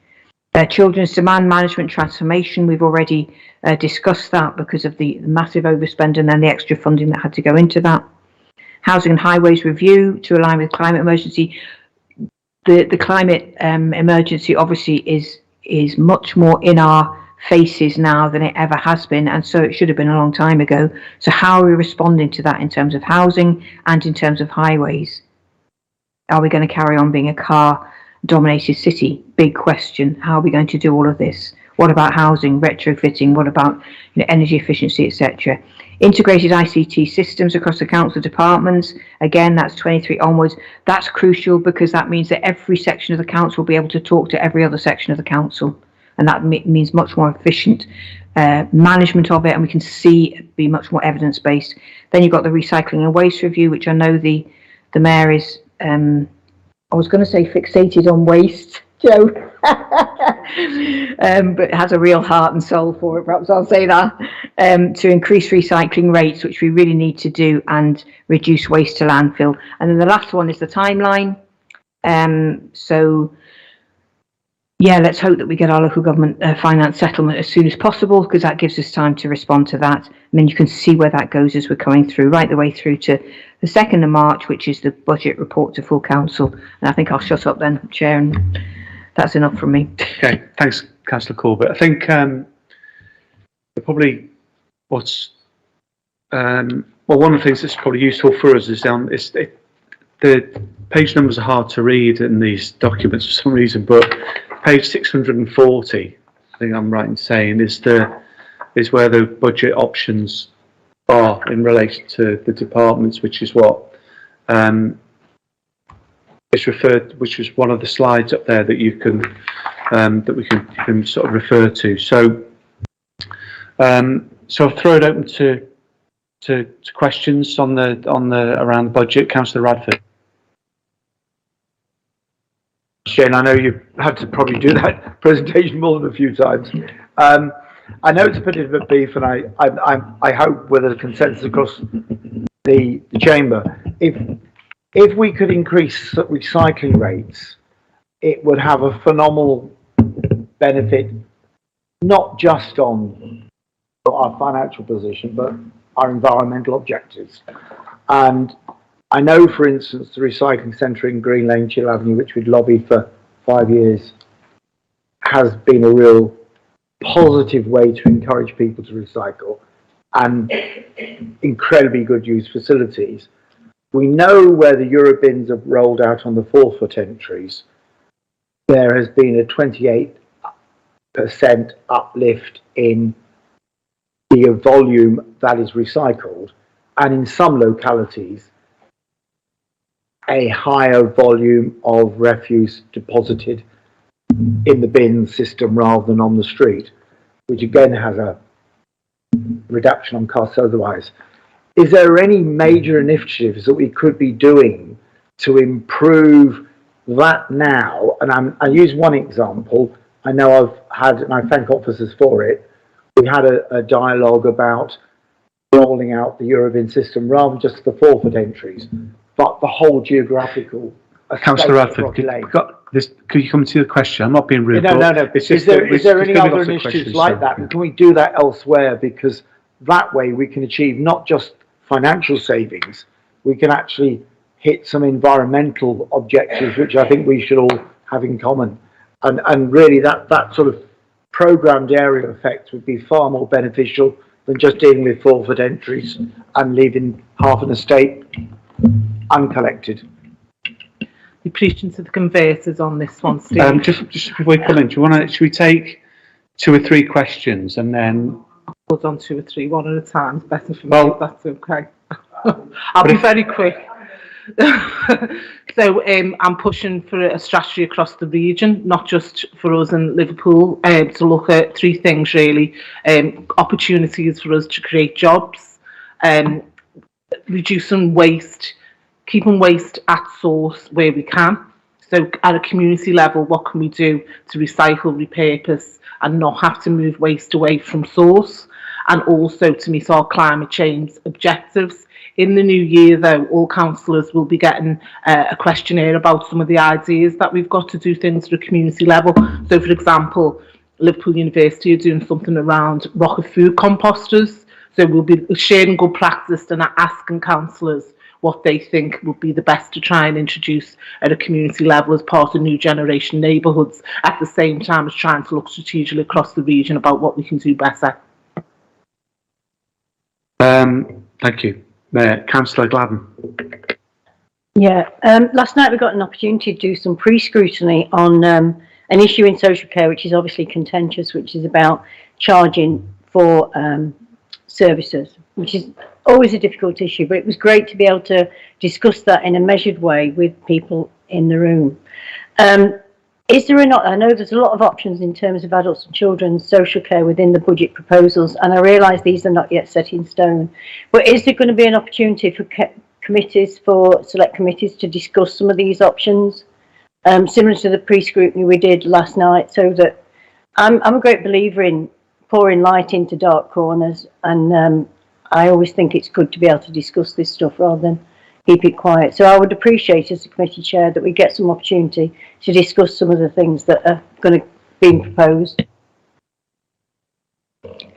Children's demand management transformation, we've already discussed that because of the massive overspend and then the extra funding that had to go into that. Housing and highways review to align with climate emergency. The climate emergency obviously is much more in our faces now than it ever has been, and so it should have been a long time ago. So how are we responding to that in terms of housing and in terms of highways? Are we going to carry on being a car-dominated city? Big question. How are we going to do all of this? What about housing, retrofitting? What about energy efficiency, etc.? Integrated ICT systems across the council departments. Again, that's 23 onwards. That's crucial because that means that every section of the council will be able to talk to every other section of the council. And that means much more efficient management of it, and we can see it be much more evidence-based. Then you've got the recycling and waste review, which I know the mayor is, I was going to say fixated on waste, Joe, but has a real heart and soul for it, perhaps I'll say that, to increase recycling rates, which we really need to do, and reduce waste to landfill. And then the last one is the timeline. So yeah, let's hope that we get our local government finance settlement as soon as possible, because that gives us time to respond to that. And then you can see where that goes as we're coming through, right the way through to the 2nd of March, which is the budget report to full council. And I think I'll shut up then, Chair, and that's enough from me. Okay, thanks, Councillor Corbett. I think probably what's well, one of the things that's probably useful for us is the page numbers are hard to read in these documents for some reason, but page 640, I think I'm right in saying, is where the budget options are in relation to the departments, which is what is referred, which was one of the slides up there that you can that you can sort of refer to. So so I'll throw it open to questions on the around the budget. Councillor Radford. Shane, I know you've had to probably do that presentation more than a few times. I know it's a bit of a beef, and I hope with a consensus across the chamber, if we could increase recycling rates, it would have a phenomenal benefit, not just on our financial position, but our environmental objectives. And I know, for instance, the recycling centre in Green Lane, Chill Avenue, which we'd lobbied for 5 years, has been a real positive way to encourage people to recycle, and incredibly good use facilities. We know where the Eurobins have rolled out on the 4-foot entries, there has been a 28% uplift in be a volume that is recycled, and in some localities, a higher volume of refuse deposited in the bin system rather than on the street, which again has a reduction on costs otherwise. Is there any major initiatives that we could be doing to improve that now? And I use one example. I know I've had, and I thank officers for it, we had a dialogue about rolling out the Eurobin system rather than just the forfeit entries, but the whole geographical. Councillor Radford, could you come to the question? I'm not being rude. No. Is there any other initiatives like that? And can we do that elsewhere? Because that way we can achieve not just financial savings, we can actually hit some environmental objectives, which I think we should all have in common. And really that sort of programmed area effect would be far more beneficial than just dealing with forfeit entries and leaving half an estate uncollected. The appreciation of the conversers on this one, Steve. Just before we come in, should we take 2 or 3 questions and then Hold on 2 or 3, one at a time. It's better for me if that's okay. I'll be very quick. So I'm pushing for a strategy across the region, not just for us in Liverpool, to look at 3 things really. Opportunities for us to create jobs, reducing waste, keeping waste at source where we can. So at a community level, what can we do to recycle, repurpose and not have to move waste away from source? And also to meet our climate change objectives. In the new year, though, all councillors will be getting a questionnaire about some of the ideas that we've got to do things at a community level. So, for example, Liverpool University are doing something around rocket food composters. So we'll be sharing good practice and asking councillors what they think would be the best to try and introduce at a community level as part of new generation neighbourhoods, at the same time as trying to look strategically across the region about what we can do better. Thank you. Councillor Gladden. Yeah, last night we got an opportunity to do some pre-scrutiny on an issue in social care which is obviously contentious, which is about charging for services, which is always a difficult issue, but it was great to be able to discuss that in a measured way with people in the room. Is there not? I know there's a lot of options in terms of adults and children's social care within the budget proposals, and I realise these are not yet set in stone. But is there going to be an opportunity for select committees to discuss some of these options, similar to the pre-scrutiny we did last night? So that I'm a great believer in pouring light into dark corners, and I always think it's good to be able to discuss this stuff rather than keep it quiet. So I would appreciate, as the committee chair, that we get some opportunity to discuss some of the things that are going to be proposed.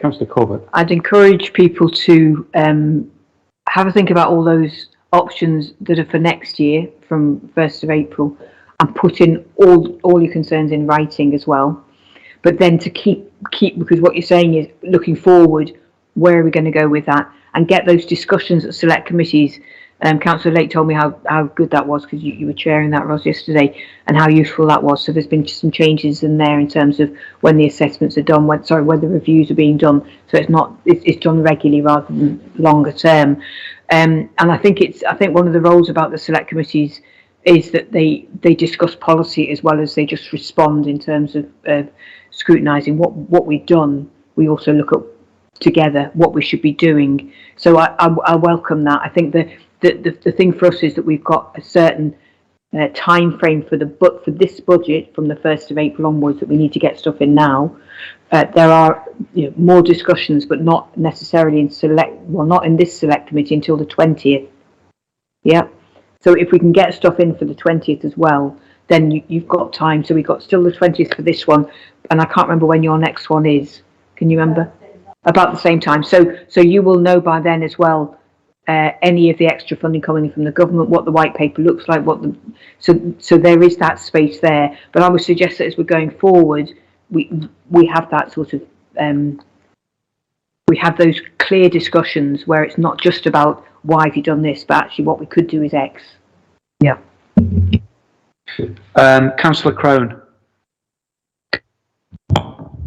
Councillor Corbett. I'd encourage people to have a think about all those options that are for next year from 1st of April and put in all your concerns in writing as well. But then to keep, because what you're saying is looking forward, where are we going to go with that, and get those discussions at select committees. Councillor Lake told me how good that was, because you were chairing that, Ros, yesterday, and how useful that was. So there's been some changes in there in terms of when the assessments are done, when the reviews are being done. So it's done regularly rather than longer term. And I think one of the roles about the select committees is that they discuss policy as well as they just respond in terms of scrutinising what we've done. We also look at together what we should be doing. So I welcome that. I think the thing for us is that we've got a certain time frame for this budget from the 1st of April onwards that we need to get stuff in now. There are more discussions, but not necessarily not in this select committee until the 20th. Yeah. So if we can get stuff in for the 20th as well, then you've got time. So we've got still the 20th for this one, and I can't remember when your next one is. Can you remember? About the same time. So you will know by then as well any of the extra funding coming in from the government, what the white paper looks like, so there is that space there. But I would suggest that as we're going forward, we have that sort of we have those clear discussions where it's not just about why have you done this, but actually what we could do is X. Yeah. Councillor Crone.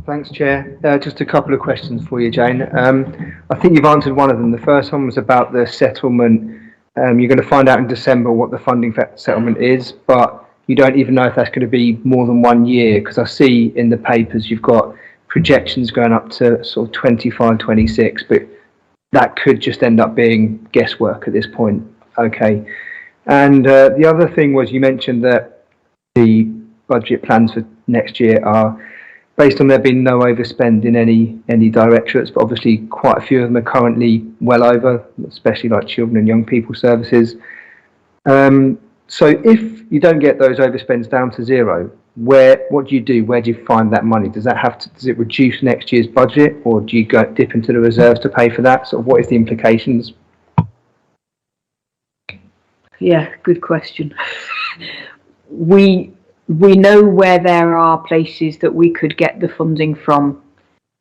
Thanks, Chair. Just a couple of questions for you, Jane. I think you've answered one of them. The first one was about the settlement. You're going to find out in December what the funding for that settlement is, but you don't even know if that's going to be more than 1 year, because I see in the papers you've got projections going up to sort of 25, 26, but that could just end up being guesswork at this point. Okay. And the other thing was, you mentioned that the budget plans for next year are based on there being no overspend in any directorates, but obviously quite a few of them are currently well over, especially like children and young people services. So if you don't get those overspends down to zero, what do you do? Where do you find that money? Does it reduce next year's budget, or do you dip into the reserves to pay for that? So what is the implications? Yeah, good question. We know where there are places that we could get the funding from,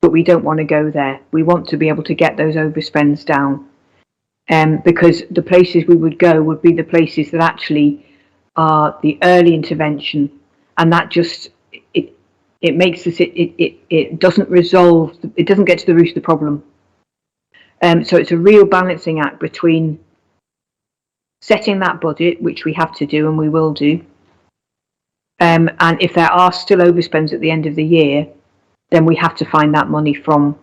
but we don't want to go there. We want to be able to get those overspends down, because the places we would go would be the places that actually are the early intervention, and that just it makes this it doesn't resolve, it doesn't get to the root of the problem. So it's a real balancing act between setting that budget, which we have to do and we will do. And if there are still overspends at the end of the year, then we have to find that money from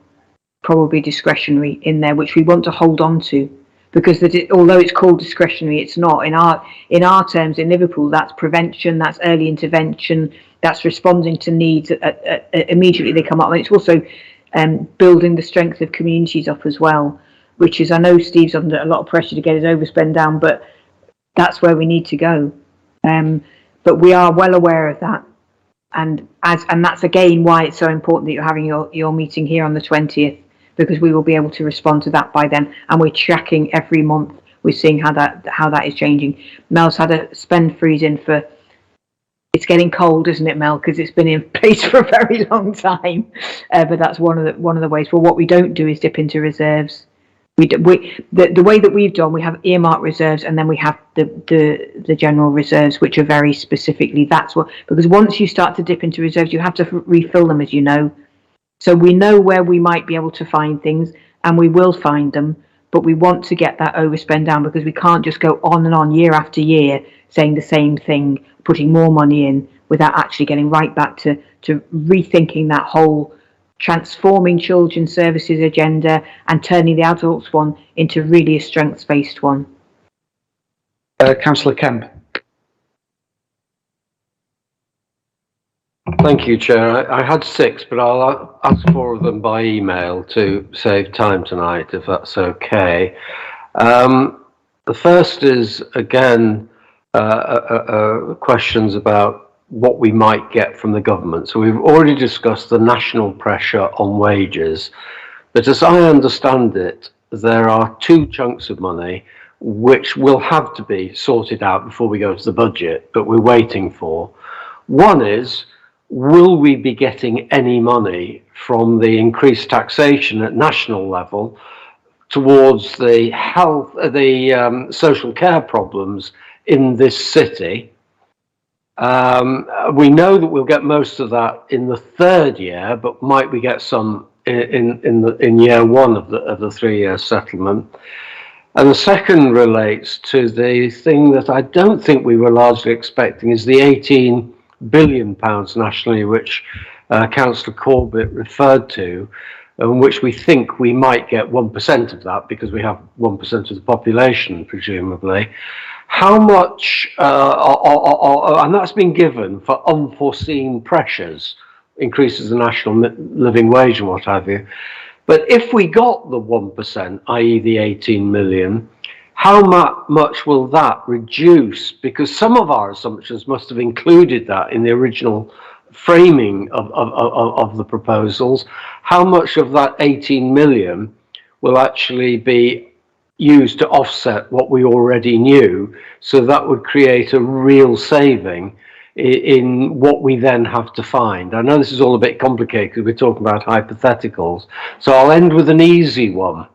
probably discretionary in there, which we want to hold on to, because although it's called discretionary, it's not. In our terms in Liverpool, that's prevention, that's early intervention, that's responding to needs immediately they come up, and it's also building the strength of communities up as well, which is, I know Steve's under a lot of pressure to get his overspend down, but that's where we need to go. But we are well aware of that, and that's again why it's so important that you're having your meeting here on the 20th, because we will be able to respond to that by then, and we're tracking every month. We're seeing how that is changing. Mel's had a spend freeze in for. It's getting cold, isn't it, Mel? Because it's been in place for a very long time. But that's one of the ways. Well, what we don't do is dip into reserves. The way that we've done, we have earmarked reserves, and then we have the general reserves, which are very specifically, because once you start to dip into reserves, you have to refill them, as you know. So we know where we might be able to find things, and we will find them, but we want to get that overspend down, because we can't just go on and on year after year saying the same thing, putting more money in without actually getting right back to rethinking that whole transforming children's services agenda and turning the adults one into really a strengths-based one. Councillor Kemp. Thank you, Chair. I had 6, but I'll ask 4 of them by email to save time tonight, if that's okay. The first is, again, questions about what we might get from the government. So we've already discussed the national pressure on wages, but as I understand it, there are 2 chunks of money which will have to be sorted out before we go to the budget, but we're waiting for. One is, will we be getting any money from the increased taxation at national level towards the health, the social care problems in this city? We know that we'll get most of that in the 3rd year, but might we get some in year 1 of the 3-year settlement? And the second relates to the thing that I don't think we were largely expecting, is the £18 billion nationally, which Councillor Corbett referred to, and which we think we might get 1% of that, because we have 1% of the population, presumably. How much, and that's been given for unforeseen pressures, increases the national living wage and what have you. But if we got the 1%, i.e. the 18 million, how much will that reduce? Because some of our assumptions must have included that in the original framing of the proposals. How much of that 18 million will actually be used to offset what we already knew? So that would create a real saving in what we then have to find. I know this is all a bit complicated, we're talking about hypotheticals, so I'll end with an easy one.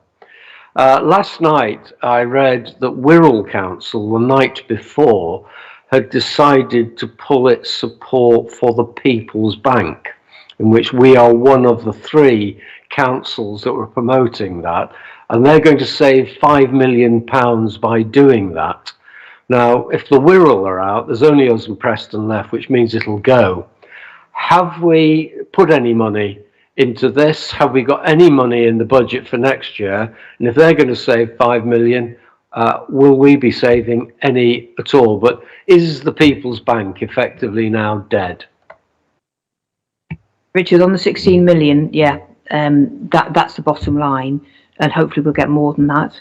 Last night I read that Wirral Council, the night before, had decided to pull its support for the People's Bank. in which we are one of the 3 councils that were promoting that, and they're going to save £5 million by doing that. Now, if the Wirral are out, there's only us and Preston left, which means it'll go. Have we put any money into this? Have we got any money in the budget for next year? And if they're going to save 5 million, will we be saving any at all? But is the People's Bank effectively now dead? Richard, on the 16 million, yeah, that's the bottom line, and hopefully we'll get more than that.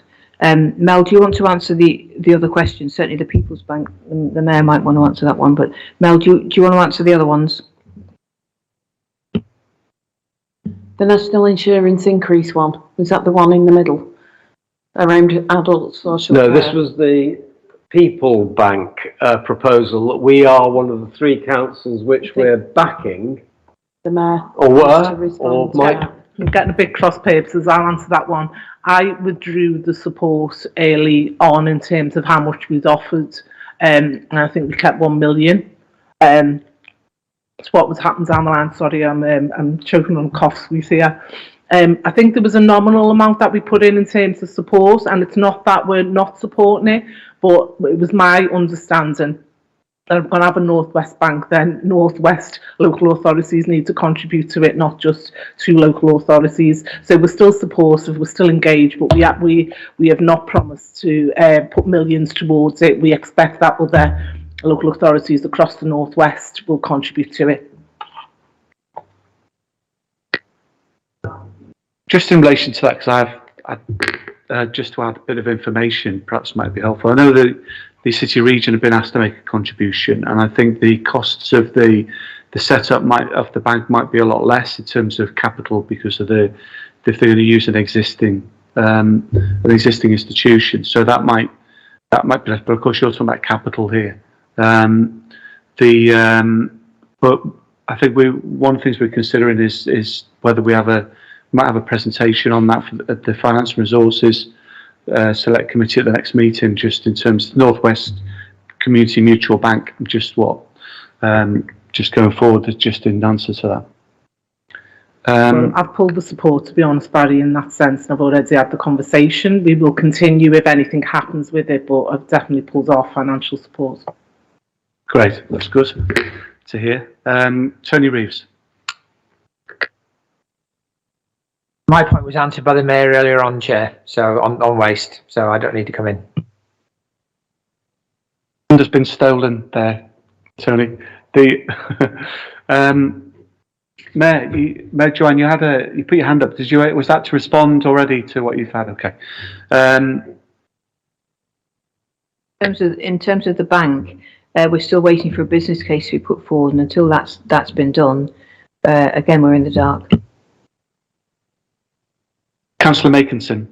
Mel, do you want to answer the other questions? Certainly the People's Bank, the Mayor might want to answer that one, but Mel, do you want to answer the other ones? The national insurance increase one, was that the one in the middle? Around adult social No, care? this was the People Bank proposal. We are one of the 3 councils which we're backing. The Mayor. Or wants to were, respond or to might. that. I'm getting a bit cross purposes. I'll answer that one. I withdrew the support early on in terms of how much we'd offered, and I think we kept 1 million. It's what was happening down the line. Sorry, I'm choking on cough squeeze here. I think there was a nominal amount that we put in terms of support, and it's not that we're not supporting it, but it was my understanding that I'm going to have a Northwest Bank, then Northwest local authorities need to contribute to it, not just 2 local authorities. So we're still supportive, we're still engaged, but we have not promised to put millions towards it. We expect that other local authorities across the Northwest will contribute to it. Just in relation to that, because I've just to add a bit of information, perhaps might be helpful. I know that the city region have been asked to make a contribution, and I think the costs of the setup of the bank might be a lot less in terms of capital, because of if they're going to use an existing institution. So that might be less. But of course, you're talking about capital here. But I think one of the things we're considering is whether we might have a presentation on that for the Finance and Resources Select Committee at the next meeting, just in terms of Northwest Community Mutual Bank, just going forward, just in answer to that. Well, I've pulled the support, to be honest, Barry, in that sense, and I've already had the conversation. We will continue if anything happens with it, but I've definitely pulled off financial support. Great, that's good to hear. Tony Reeves. My point was answered by the Mayor earlier on, Chair, so on waste, so I don't need to come in. Has been stolen there, Tony. Mayor Joanne, you put your hand up. Was that to respond already to what you've had? Okay. In terms of the bank, we're still waiting for a business case to be put forward, and until that's been done, again we're in the dark. Councillor Makinson.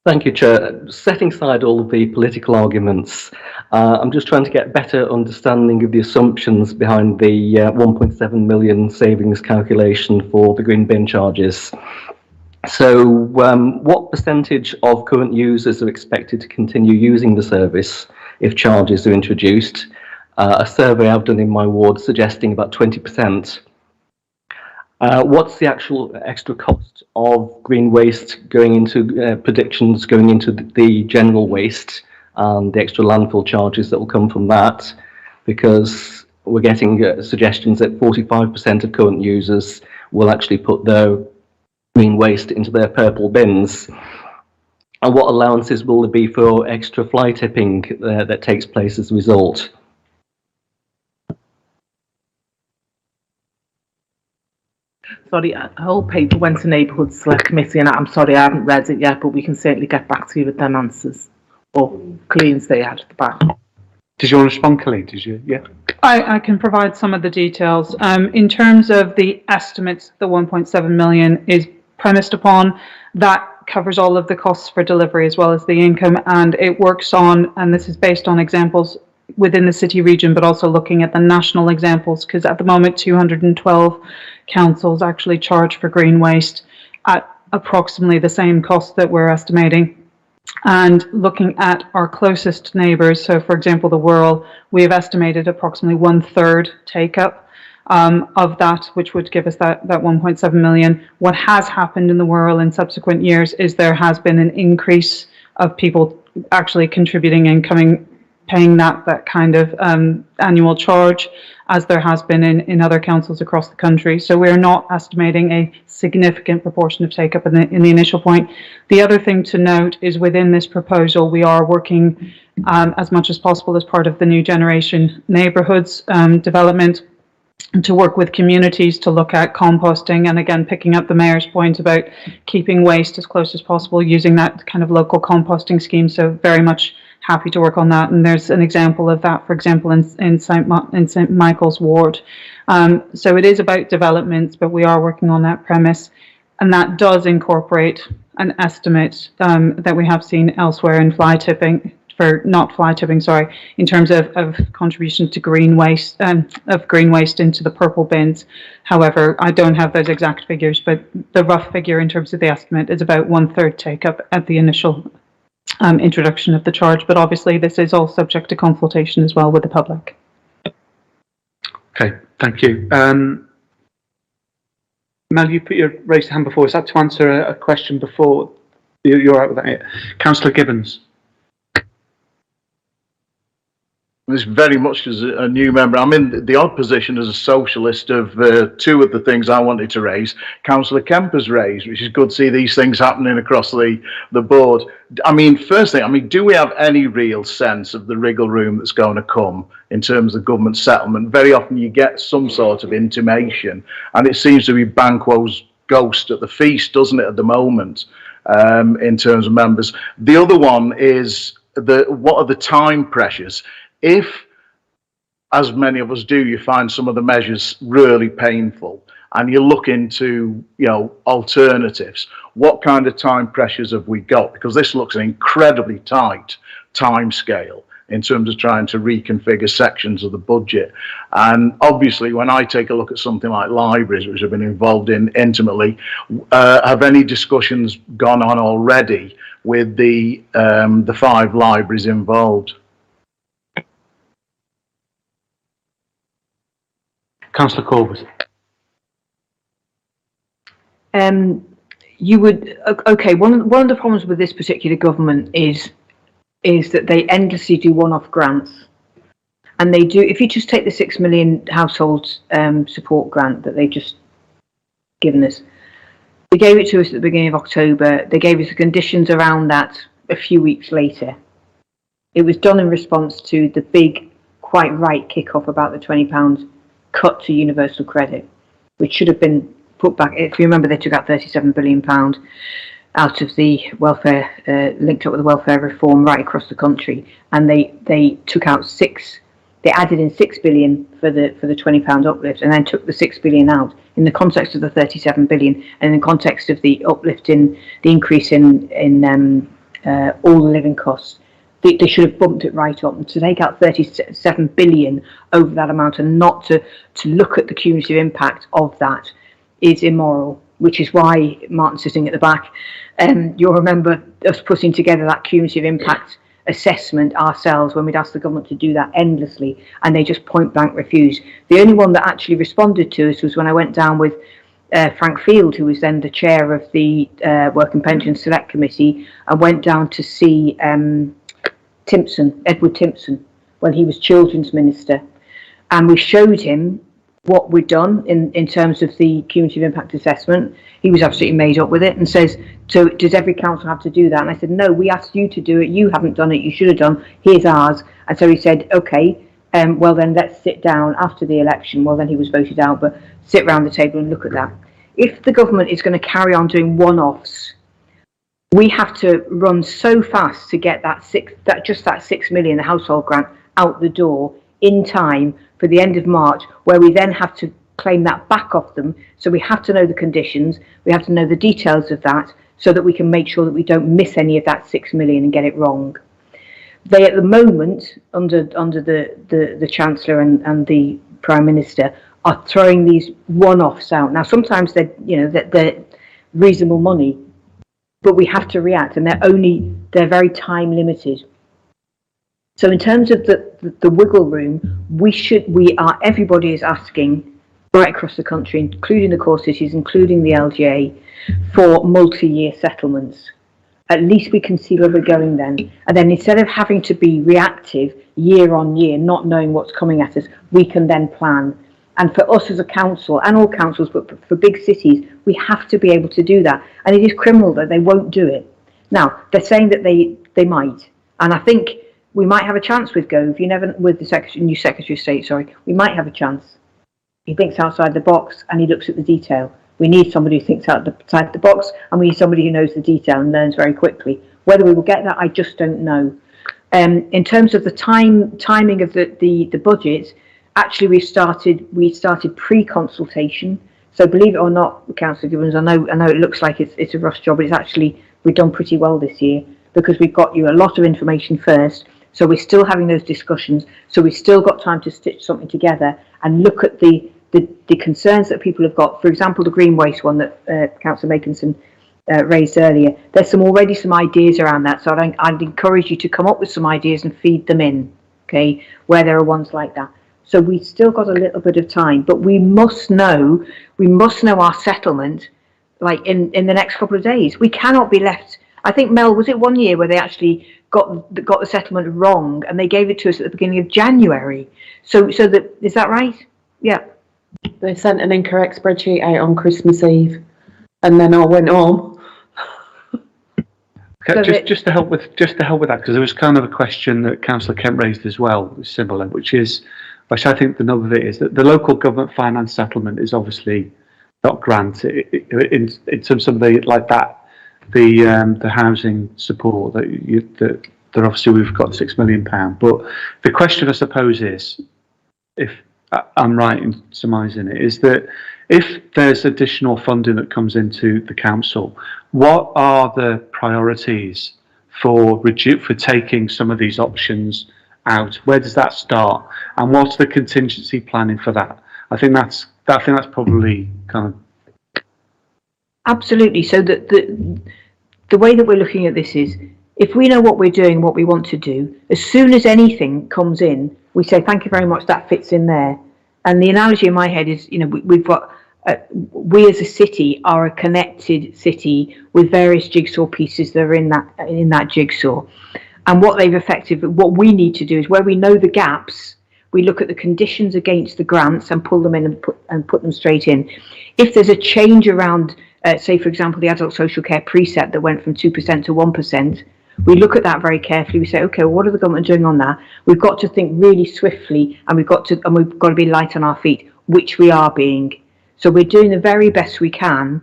Thank you, Chair. Setting aside all the political arguments, I'm just trying to get better understanding of the assumptions behind the 1.7 million savings calculation for the green bin charges. So what percentage of current users are expected to continue using the service if charges are introduced? A survey I've done in my ward suggesting about 20%. What's the actual extra cost of green waste going into predictions going into the general waste and the extra landfill charges that will come from that? Because we're getting suggestions that 45% of current users will actually put their green waste into their purple bins. And what allowances will there be for extra fly tipping that takes place as a result? Sorry, a whole paper went to Neighbourhood Select Committee, and I'm sorry I haven't read it yet, but we can certainly get back to you with them answers. Or Colleen's they had at the back. Did you want to respond, Colleen? Did you? Yeah. I can provide some of the details. In terms of the estimates, the 1.7 million is premised upon that covers all of the costs for delivery as well as the income, and it works on, and this is based on examples within the city region, but also looking at the national examples, because at the moment 212 councils actually charge for green waste at approximately the same cost that we're estimating. And looking at our closest neighbours, so for example the Wirral, we have estimated approximately 1/3 take up. of that, which would give us that 1.7 million. What has happened in the Wirral in subsequent years is there has been an increase of people actually contributing and paying that kind of annual charge, as there has been in other councils across the country. So we're not estimating a significant proportion of take up in the initial point. The other thing to note is within this proposal, we are working as much as possible as part of the new generation neighbourhoods development to work with communities to look at composting, and again picking up the Mayor's point about keeping waste as close as possible using that kind of local composting scheme. So very much happy to work on that, and there's an example of that, for example, in St Michael's ward. So it is about developments, but we are working on that premise, and that does incorporate an estimate that we have seen elsewhere in in terms of contribution to green waste, of green waste into the purple bins. However, I don't have those exact figures, but the rough figure in terms of the estimate is about 1/3 take up at the initial introduction of the charge, but obviously this is all subject to consultation as well with the public. Okay, thank you. Mel, you put your raised hand before. Is that to answer a question before? You're out with that. Yeah. Councillor Gibbons. This very much as a new member. I'm in the odd position as a socialist of two of the things I wanted to raise. Councillor Kemper's raised, which is good to see these things happening across the board. I mean, first thing, I mean, do we have any real sense of the wriggle room that's going to come in terms of government settlement? Very often you get some sort of intimation, and it seems to be Banquo's ghost at the feast, doesn't it, at the moment, in terms of members. The other one is what are the time pressures? If, as many of us do, you find some of the measures really painful and you look into, alternatives, what kind of time pressures have we got? Because this looks an incredibly tight time scale in terms of trying to reconfigure sections of the budget. And obviously, when I take a look at something like libraries, which I've been involved in intimately, have any discussions gone on already with the 5 libraries involved? Councillor Corbett. You would one of the problems with this particular government is that they endlessly do one-off grants, and they do. If you just take the 6 million households support grant that they've just given us, they gave it to us at the beginning of October. They gave us the conditions around that a few weeks later. It was done in response to the big, quite right kick-off about the £20 cut to universal credit, which should have been put back. If you remember, they took out £37 billion out of the welfare, linked up with the welfare reform right across the country, and they took out they added in £6 billion for the £20 uplift, and then took the £6 billion out in the context of the £37 billion, and in the context of the uplift in the increase in all the living costs. They should have bumped it right up, and to take out 37 billion over that amount and not to look at the cumulative impact of that is immoral, which is why Martin's sitting at the back. You'll remember us putting together that cumulative impact assessment ourselves when we'd asked the government to do that endlessly, and they just point blank refused. The only one that actually responded to us was when I went down with Frank Field, who was then the chair of the Work and Pension Select Committee, and went down to see Edward Timpson, when he was Children's Minister, and we showed him what we'd done in terms of the cumulative impact assessment. He was absolutely made up with it and says, so does every council have to do that? And I said, no, we asked you to do it, you haven't done it, you should have done, here's ours. And so he said, okay, well then let's sit down after the election. Well then he was voted out, but sit round the table and look at that. If the government is going to carry on doing one-offs, we have to run so fast to get that 6 million, the household grant, out the door in time for the end of March, where we then have to claim that back off them. So we have to know the conditions, we have to know the details of that, so that we can make sure that we don't miss any of that 6 million and get it wrong. They, at the moment, under the Chancellor and the Prime Minister, are throwing these one-offs out. Now, sometimes they're reasonable money, but we have to react, and they're very time limited. So in terms of the wiggle room, everybody is asking right across the country, including the core cities, including the LGA, for multi-year settlements. At least we can see where we're going then. And then instead of having to be reactive year on year, not knowing what's coming at us, we can then plan. And for us as a council, and all councils, but for big cities, we have to be able to do that. And it is criminal that they won't do it. Now, they're saying that they might. And I think we might have a chance with Gove. With the new Secretary of State, we might have a chance. He thinks outside the box and he looks at the detail. We need somebody who thinks outside the box, and we need somebody who knows the detail and learns very quickly. Whether we will get that, I just don't know. In terms of the timing of the budget, actually we started pre-consultation. So believe it or not, Councillor Gibbons, I know it looks like it's a rush job, but it's actually, we've done pretty well this year because we've got you a lot of information first. So we're still having those discussions. So we've still got time to stitch something together and look at the concerns that people have got. For example, the green waste one that Councillor Makinson raised earlier. There's already some ideas around that. So I'd encourage you to come up with some ideas and feed them in, okay, where there are ones like that. So we've still got a little bit of time, but we must know our settlement like in the next couple of days. We cannot be left. I think, Mel, was it 1 year where they actually got the settlement wrong and they gave it to us at the beginning of January? So that, is that right? Yeah. They sent an incorrect spreadsheet out on Christmas Eve, and then I went home. Okay, just to help with that, because there was kind of a question that Councillor Kemp raised as well, similar, which I think the nub of it is that the local government finance settlement is obviously not grant in terms of the housing support that obviously we've got £6 million, but the question I suppose is, if I'm right in surmising it, is that if there's additional funding that comes into the council, what are the priorities for taking some of these options out? Where does that start, and what's the contingency planning for that? I think that's probably kind of absolutely. So the way that we're looking at this is, if we know what we're doing, what we want to do, as soon as anything comes in, we say, thank you very much, that fits in there. And the analogy in my head is, we've got, we as a city are a connected city with various jigsaw pieces that are in that jigsaw. And what we need to do is, where we know the gaps, we look at the conditions against the grants and pull them in and put them straight in. If there's a change around, say, for example, the adult social care precept that went from 2% to 1%, we look at that very carefully. We say, okay, well, what are the government doing on that? We've got to think really swiftly, and we've got to be light on our feet, which we are being. So we're doing the very best we can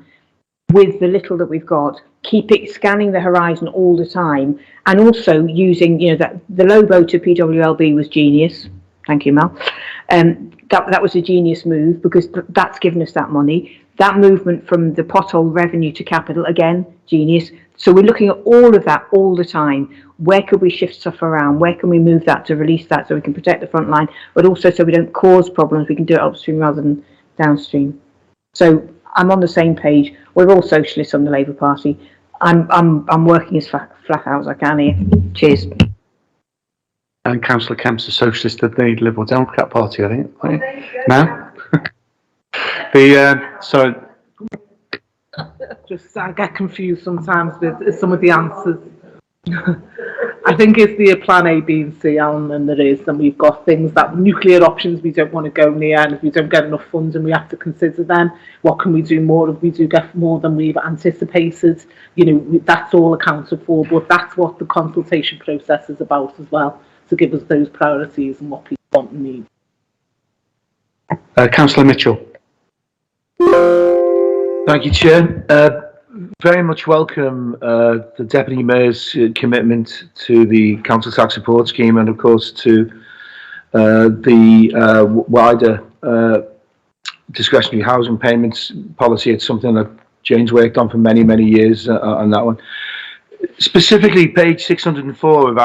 with the little that we've got. Keep it scanning the horizon all the time, and also using, that the Lobo to PWLB was genius. Thank you, Mel. That was a genius move, because that's given us that money. That movement from the pothole revenue to capital, again, genius. So we're looking at all of that all the time. Where could we shift stuff around? Where can we move that to release that so we can protect the front line, but also so we don't cause problems? We can do it upstream rather than downstream. So I'm on the same page. We're all socialists on the Labour Party. I'm working as flat out as I can here. Cheers. And Councillor Kemp's a socialist of the Liberal Democrat Party, I think. No? I get confused sometimes with some of the answers. I think it's the plan A, B and C, Alan, and there is, and we've got things that nuclear options we don't want to go near, and if we don't get enough funds and we have to consider them, what can we do more if we do get more than we've anticipated? That's all accounted for, but that's what the consultation process is about as well, to give us those priorities and what people want and need. Councillor Mitchell. Thank you, Chair. Very much welcome the Deputy Mayor's commitment to the Council Tax Support Scheme, and of course to the wider discretionary housing payments policy. It's something that Jane's worked on for many, many years on that one. Specifically, page 604 of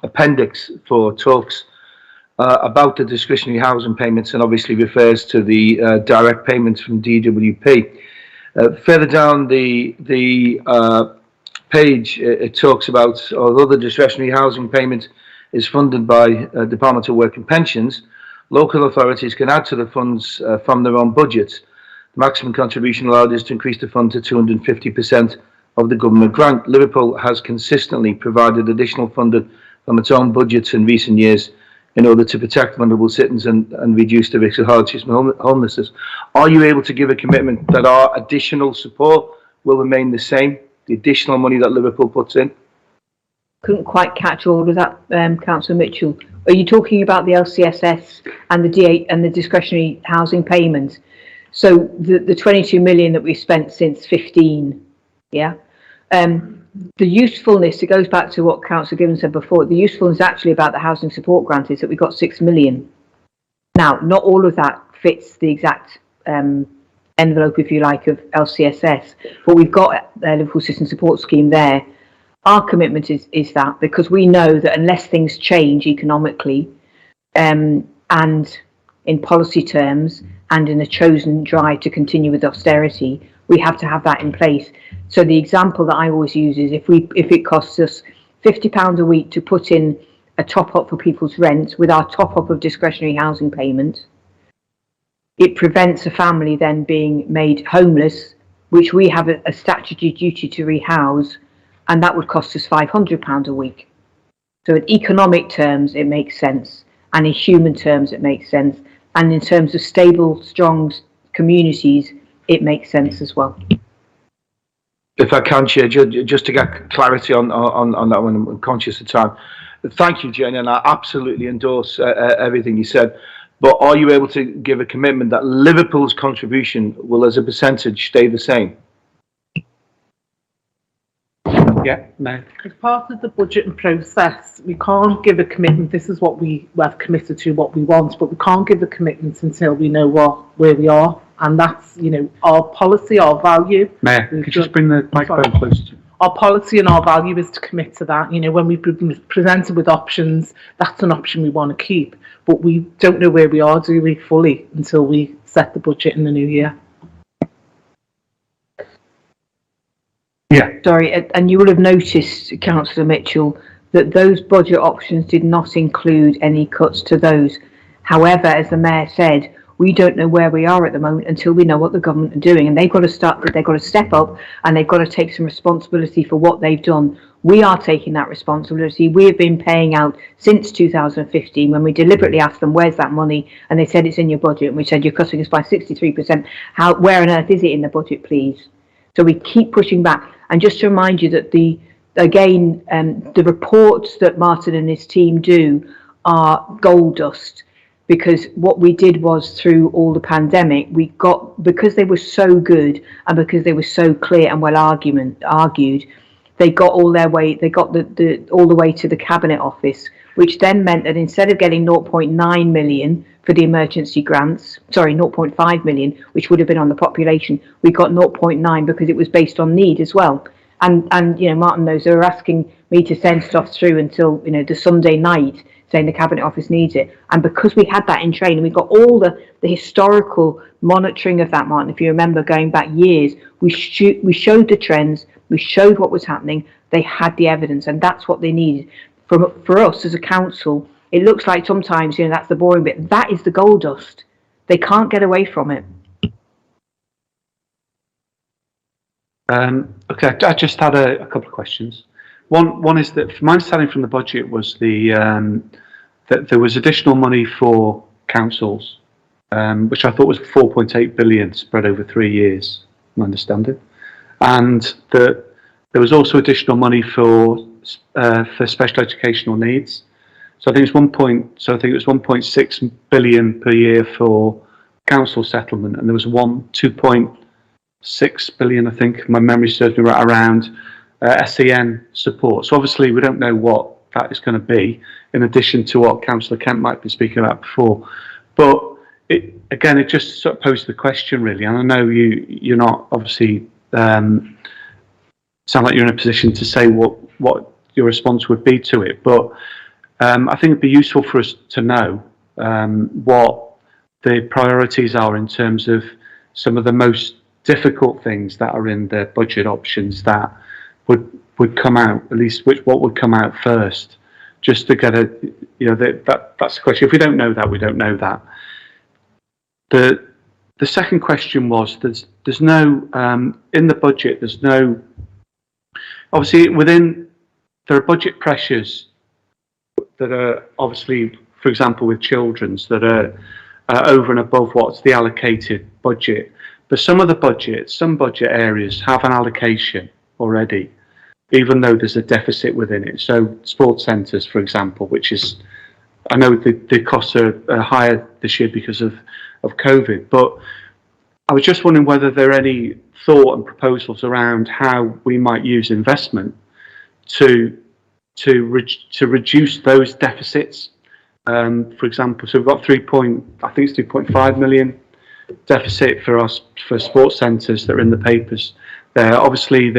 Appendix 4 talks about the discretionary housing payments, and obviously refers to the direct payments from DWP. Further down the page, it talks about, although the discretionary housing payment is funded by Department of Work and Pensions, Local authorities can add to the funds from their own budgets. The maximum contribution allowed is to increase the fund to 250% of the government grant. Liverpool has consistently provided additional funding from its own budgets in recent years in order to protect vulnerable citizens and reduce the risk of hardships and homelessness. Are you able to give a commitment that our additional support will remain the same, the additional money that Liverpool puts in? Couldn't quite catch all of that, Councillor Mitchell. Are you talking about the LCSS and the D8 and the discretionary housing payments? So the 22 million that we've spent since 15, yeah? The usefulness, it goes back to what Councillor Gibbons said before, the usefulness actually about the housing support grant is that we got 6 million. Now, not all of that fits the exact envelope, if you like, of LCSS, but we've got a Liverpool Citizen Support Scheme there. Our commitment is that, because we know that unless things change economically and in policy terms and in a chosen drive to continue with austerity, we have to have that in place. So the example that I always use is if it costs us £50 a week to put in a top up for people's rent with our top up of discretionary housing payment, it prevents a family then being made homeless, which we have a statutory duty to rehouse, and that would cost us £500 a week. So in economic terms, it makes sense, and in human terms, it makes sense, and in terms of stable, strong communities, it makes sense as well. If I can, Chair, just to get clarity on that one, I'm conscious of time. Thank you, Jenny, and I absolutely endorse everything you said. But are you able to give a commitment that Liverpool's contribution will, as a percentage, stay the same? Yeah, no. As part of the budgeting process, we can't give a commitment. This is what we have committed to, what we want, but we can't give a commitment until we know where we are. And that's, you know, our policy, our value. Mayor, could you just bring the microphone close? Our policy and our value is to commit to that. You know, when we've been presented with options, that's an option we want to keep. But we don't know where we are, do we, fully, until we set the budget in the new year. Yeah. Sorry, and you will have noticed, Councillor Mitchell, that those budget options did not include any cuts to those. However, as the Mayor said, we don't know where we are at the moment until we know what the government are doing, and they've got to step up, and they've got to take some responsibility for what they've done. We are taking that responsibility. We have been paying out since 2015 when we deliberately asked them, where's that money? And they said it's in your budget, and we said, you're cutting us by 63%. Where on earth is it in the budget, please? So we keep pushing back. And just to remind you that the reports that Martin and his team do are gold dust. Because what we did was, through all the pandemic, we got, because they were so good and because they were so clear and well argued, they got all their way. They got all the way to the Cabinet Office, which then meant that instead of getting 0.9 million for the emergency grants, sorry, 0.5 million, which would have been on the population, we got 0.9 because it was based on need as well. And you know, Martin knows they were asking me to send stuff through until, you know, the Sunday night, saying the Cabinet Office needs it. And because we had that in training, we got all the historical monitoring of that, Martin. If you remember going back years, we showed the trends, we showed what was happening, they had the evidence, and that's what they needed. For us as a council, it looks like sometimes, you know, that's the boring bit. That is the gold dust. They can't get away from it. Okay, I just had a couple of questions. One is that, my understanding from the budget was that there was additional money for councils, which I thought was 4.8 billion spread over 3 years, my understanding, and that there was also additional money for special educational needs. So I think it was 1.6 billion per year for council settlement, and there was 2.6 billion, I think, my memory serves me right, around SEN support. So obviously we don't know what that is going to be, in addition to what Councillor Kemp might be speaking about before. But it just sort of poses the question, really. And I know you're not obviously sound like you're in a position to say what your response would be to it. But I think it'd be useful for us to know what the priorities are in terms of some of the most difficult things that are in the budget options that would come out, at least what would come out first. just to get a, that's the question. If we don't know that, we don't know that. The second question was, there's no, in the budget, there's no, obviously there are budget pressures that are obviously, for example, with children's, that are over and above what's the allocated budget. But some budget areas have an allocation already, even though there's a deficit within it. So sports centres, for example, which is, I know the costs are higher this year because of COVID, but I was just wondering whether there are any thought and proposals around how we might use investment to reduce those deficits. For example, so we've got 3.5 million deficit for sports centres that are in the papers there. Obviously,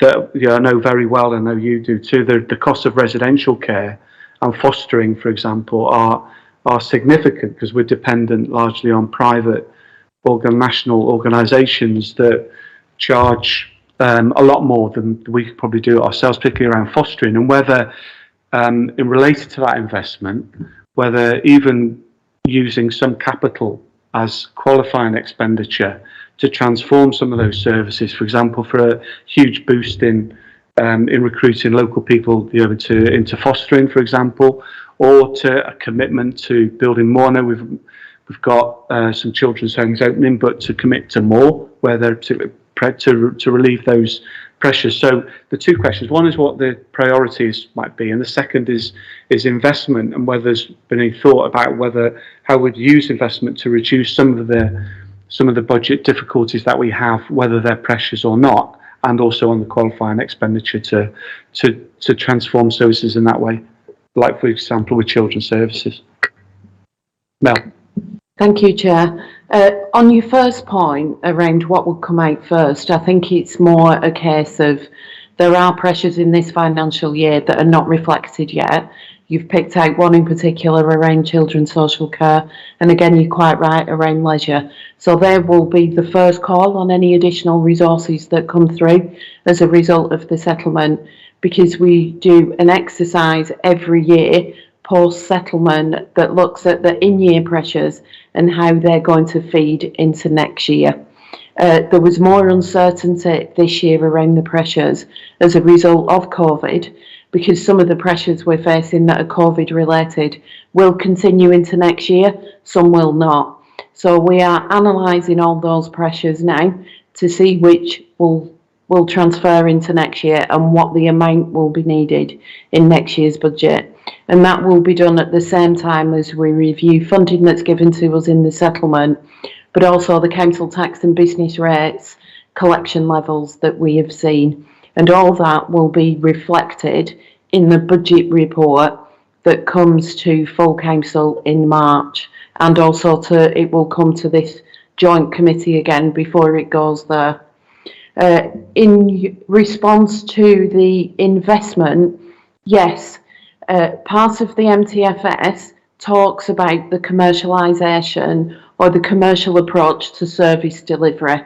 I know very well, I know you do too, the cost of residential care and fostering, for example, are significant because we're dependent largely on private national organisations that charge a lot more than we could probably do it ourselves, particularly around fostering. And whether, in related to that investment, whether even using some capital as qualifying expenditure to transform some of those services, for example, for a huge boost in recruiting local people into fostering, for example, or to a commitment to building more. I know we've got some children's homes opening, but to commit to more, whether to relieve those pressures. So the two questions: one is what the priorities might be, and the second is investment, and whether there's been any thought about how we'd use investment to reduce some of the budget difficulties that we have, whether they're pressures or not, and also on the qualifying expenditure to transform services in that way, like for example with children's services. Mel. Thank you, Chair. On your first point around what would come out first, I think it's more a case of there are pressures in this financial year that are not reflected yet. You've picked out one in particular around children's social care, and again, you're quite right, around leisure. So there will be the first call on any additional resources that come through as a result of the settlement, because we do an exercise every year post-settlement that looks at the in-year pressures and how they're going to feed into next year. There was more uncertainty this year around the pressures as a result of COVID, because some of the pressures we're facing that are COVID related will continue into next year, some will not. So we are analysing all those pressures now to see which will transfer into next year and what the amount will be needed in next year's budget. And that will be done at the same time as we review funding that's given to us in the settlement, but also the council tax and business rates collection levels that we have seen. And all that will be reflected in the budget report that comes to full council in March, and also it will come to this joint committee again before it goes there. In response to the investment, yes, part of the MTFS talks about the commercialisation or the commercial approach to service delivery,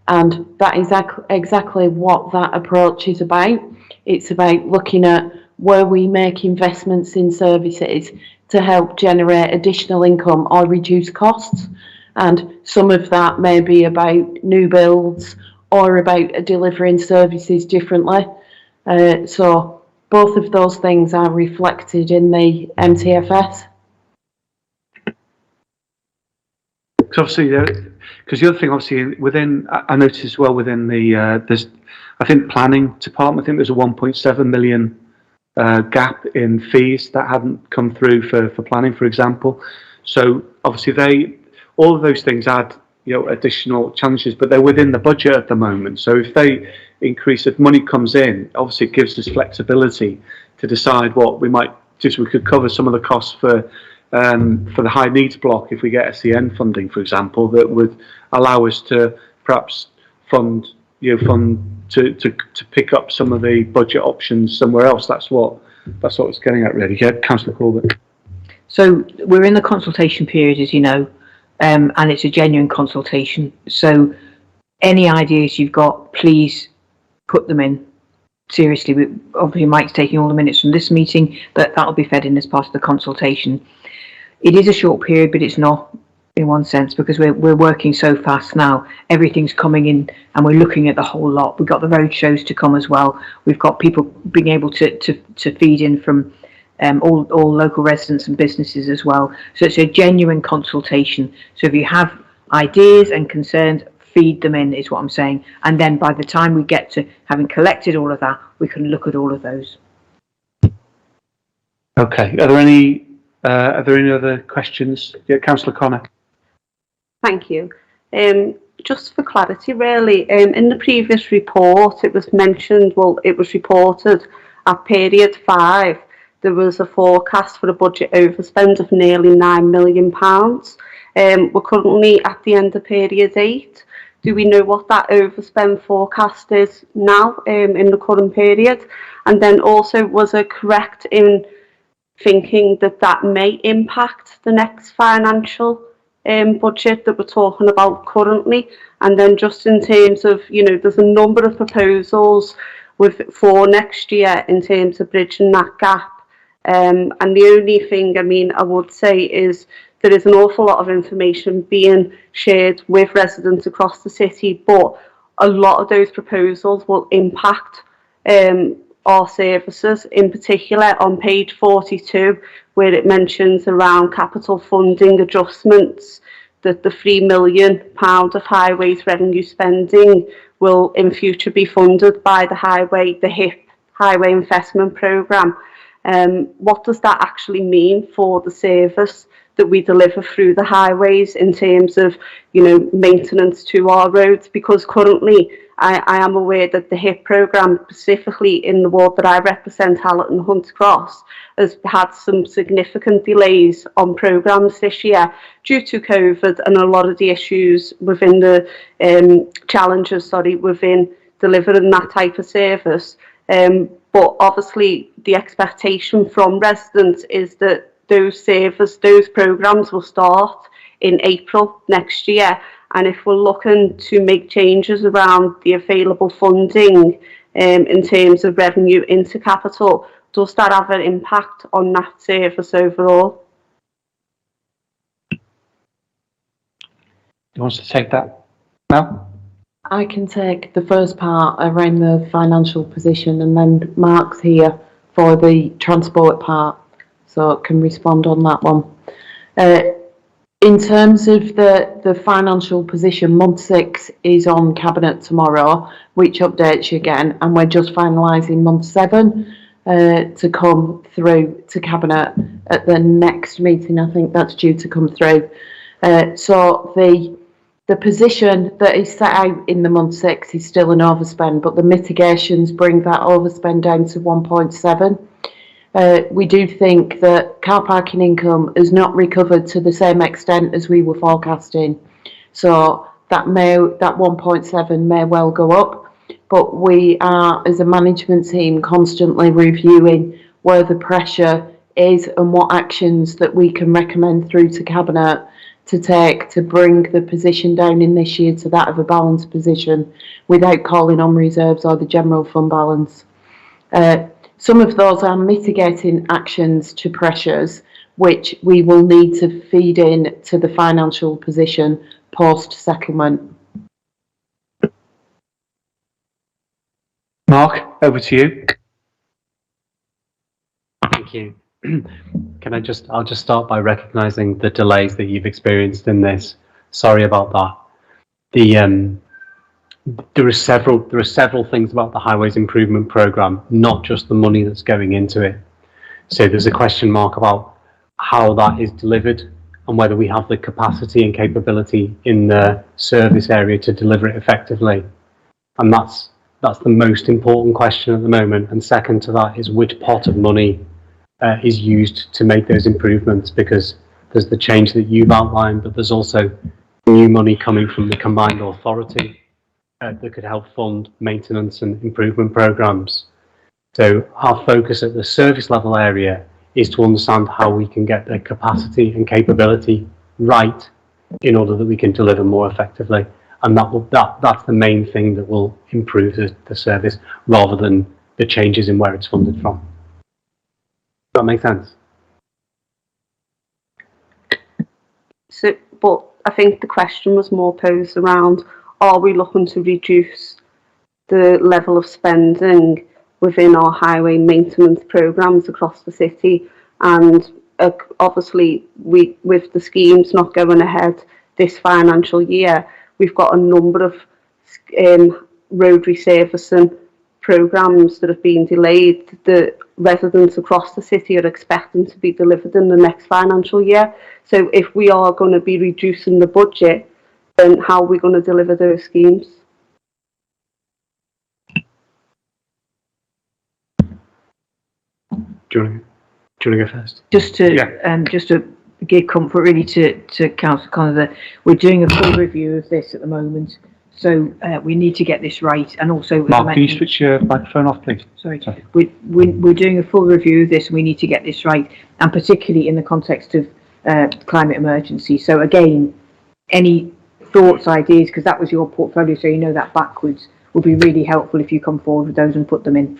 and that is exactly what that approach is about. It's about looking at where we make investments in services to help generate additional income or reduce costs, and some of that may be about new builds or about delivering services differently. So both of those things are reflected in the MTFS. Obviously, because the other thing, obviously, within, I noticed as well within there's, I think, planning department, I think there's a 1.7 million gap in fees that hadn't come through for planning, for example. So obviously all of those things add, additional challenges, but they're within the budget at the moment. So if they increase, if money comes in, obviously it gives us flexibility to decide what we might do. So we could cover some of the costs for the high needs block if we get SEN funding, for example, that would allow us to perhaps fund to pick up some of the budget options somewhere else. That's what it's getting at, really. Yeah, Councillor Corbett. So we're in the consultation period, as you know, and it's a genuine consultation. So any ideas you've got, please put them in. seriously. Obviously Mike's taking all the minutes from this meeting, but that'll be fed in as part of the consultation. It is a short period, but it's not in one sense, because we're working so fast now. Everything's coming in and we're looking at the whole lot. We've got the road shows to come as well. We've got people being able to feed in from all local residents and businesses as well. So it's a genuine consultation. So if you have ideas and concerns, feed them in, is what I'm saying. And then by the time we get to having collected all of that, we can look at all of those. Okay. Are there any other questions? Yeah, Councillor Connor. Thank you. Just for clarity, really, in the previous report, it was mentioned, well, it was reported at period 5, there was a forecast for a budget overspend of nearly £9 million. We're currently at the end of period 8. Do we know what that overspend forecast is now in the current period? And then also, was I correct in thinking that that may impact the next financial budget that we're talking about currently? And then just in terms of, there's a number of proposals for next year in terms of bridging that gap. And the only thing, I would say is there is an awful lot of information being shared with residents across the city, but a lot of those proposals will impact our services, in particular on page 42, where it mentions around capital funding adjustments, that the £3 million of highways revenue spending will in future be funded by the HIP Highway Investment Programme. What does that actually mean for the service that we deliver through the highways in terms of, maintenance to our roads? Because currently I am aware that the HIP programme, specifically in the ward that I represent, Allerton Hunts Cross, has had some significant delays on programmes this year due to COVID and a lot of the issues within the challenges, within delivering that type of service. But obviously the expectation from residents is that those programmes will start in April next year. And if we're looking to make changes around the available funding in terms of revenue into capital, does that have an impact on that service overall? Who wants to take that now? I can take the first part around the financial position, and then Mark's here for the transport part, so can respond on that one. In terms of the financial position, month 6 is on Cabinet tomorrow, which updates you again, and we're just finalising month 7 to come through to Cabinet at the next meeting. I think that's due to come through. So the position that is set out in the month 6 is still an overspend, but the mitigations bring that overspend down to 1.7. We do think that car parking income has not recovered to the same extent as we were forecasting. So that 1.7 may well go up, but we are, as a management team, constantly reviewing where the pressure is and what actions that we can recommend through to Cabinet to take to bring the position down in this year to that of a balanced position without calling on reserves or the general fund balance. Some of those are mitigating actions to pressures, which we will need to feed in to the financial position post-settlement. Mark, over to you. Thank you. I'll just start by recognising the delays that you've experienced in this. Sorry about that. There are several things about the Highways Improvement Programme, not just the money that's going into it. So there's a question mark about how that is delivered and whether we have the capacity and capability in the service area to deliver it effectively. And that's the most important question at the moment. And second to that is which pot of money is used to make those improvements, because there's the change that you've outlined, but there's also new money coming from the combined authority that could help fund maintenance and improvement programmes. So our focus at the service level area is to understand how we can get the capacity and capability right in order that we can deliver more effectively. And that's the main thing that will improve the service, rather than the changes in where it's funded from. Does that make sense? So, but I think the question was more posed around, are we looking to reduce the level of spending within our highway maintenance programmes across the city? And obviously, with the schemes not going ahead this financial year, we've got a number of road resurfacing programmes that have been delayed. The residents across the city are expecting to be delivered in the next financial year. So if we are going to be reducing the budget, then how are we going to deliver those schemes? Do you want to go first? Just to give comfort really to Councillor Connor, that we're doing a full review of this at the moment. So we need to get this right, and also Mark, can you switch your microphone off, please? Sorry. We're doing a full review of this, and we need to get this right, and particularly in the context of climate emergency. So again, any thoughts, ideas, because that was your portfolio, so you know that backwards, would be really helpful if you come forward with those and put them in.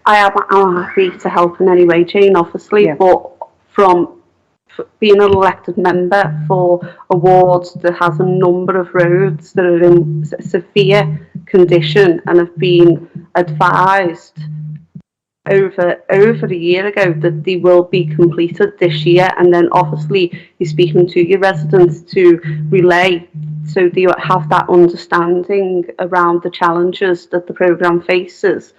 I'm happy to help in any way, Jane, obviously, yeah. But from being an elected member for a ward that has a number of roads that are in severe condition and have been advised over a year ago that they will be completed this year, and then obviously you're speaking to your residents to relay so they have that understanding around the challenges that the programme faces,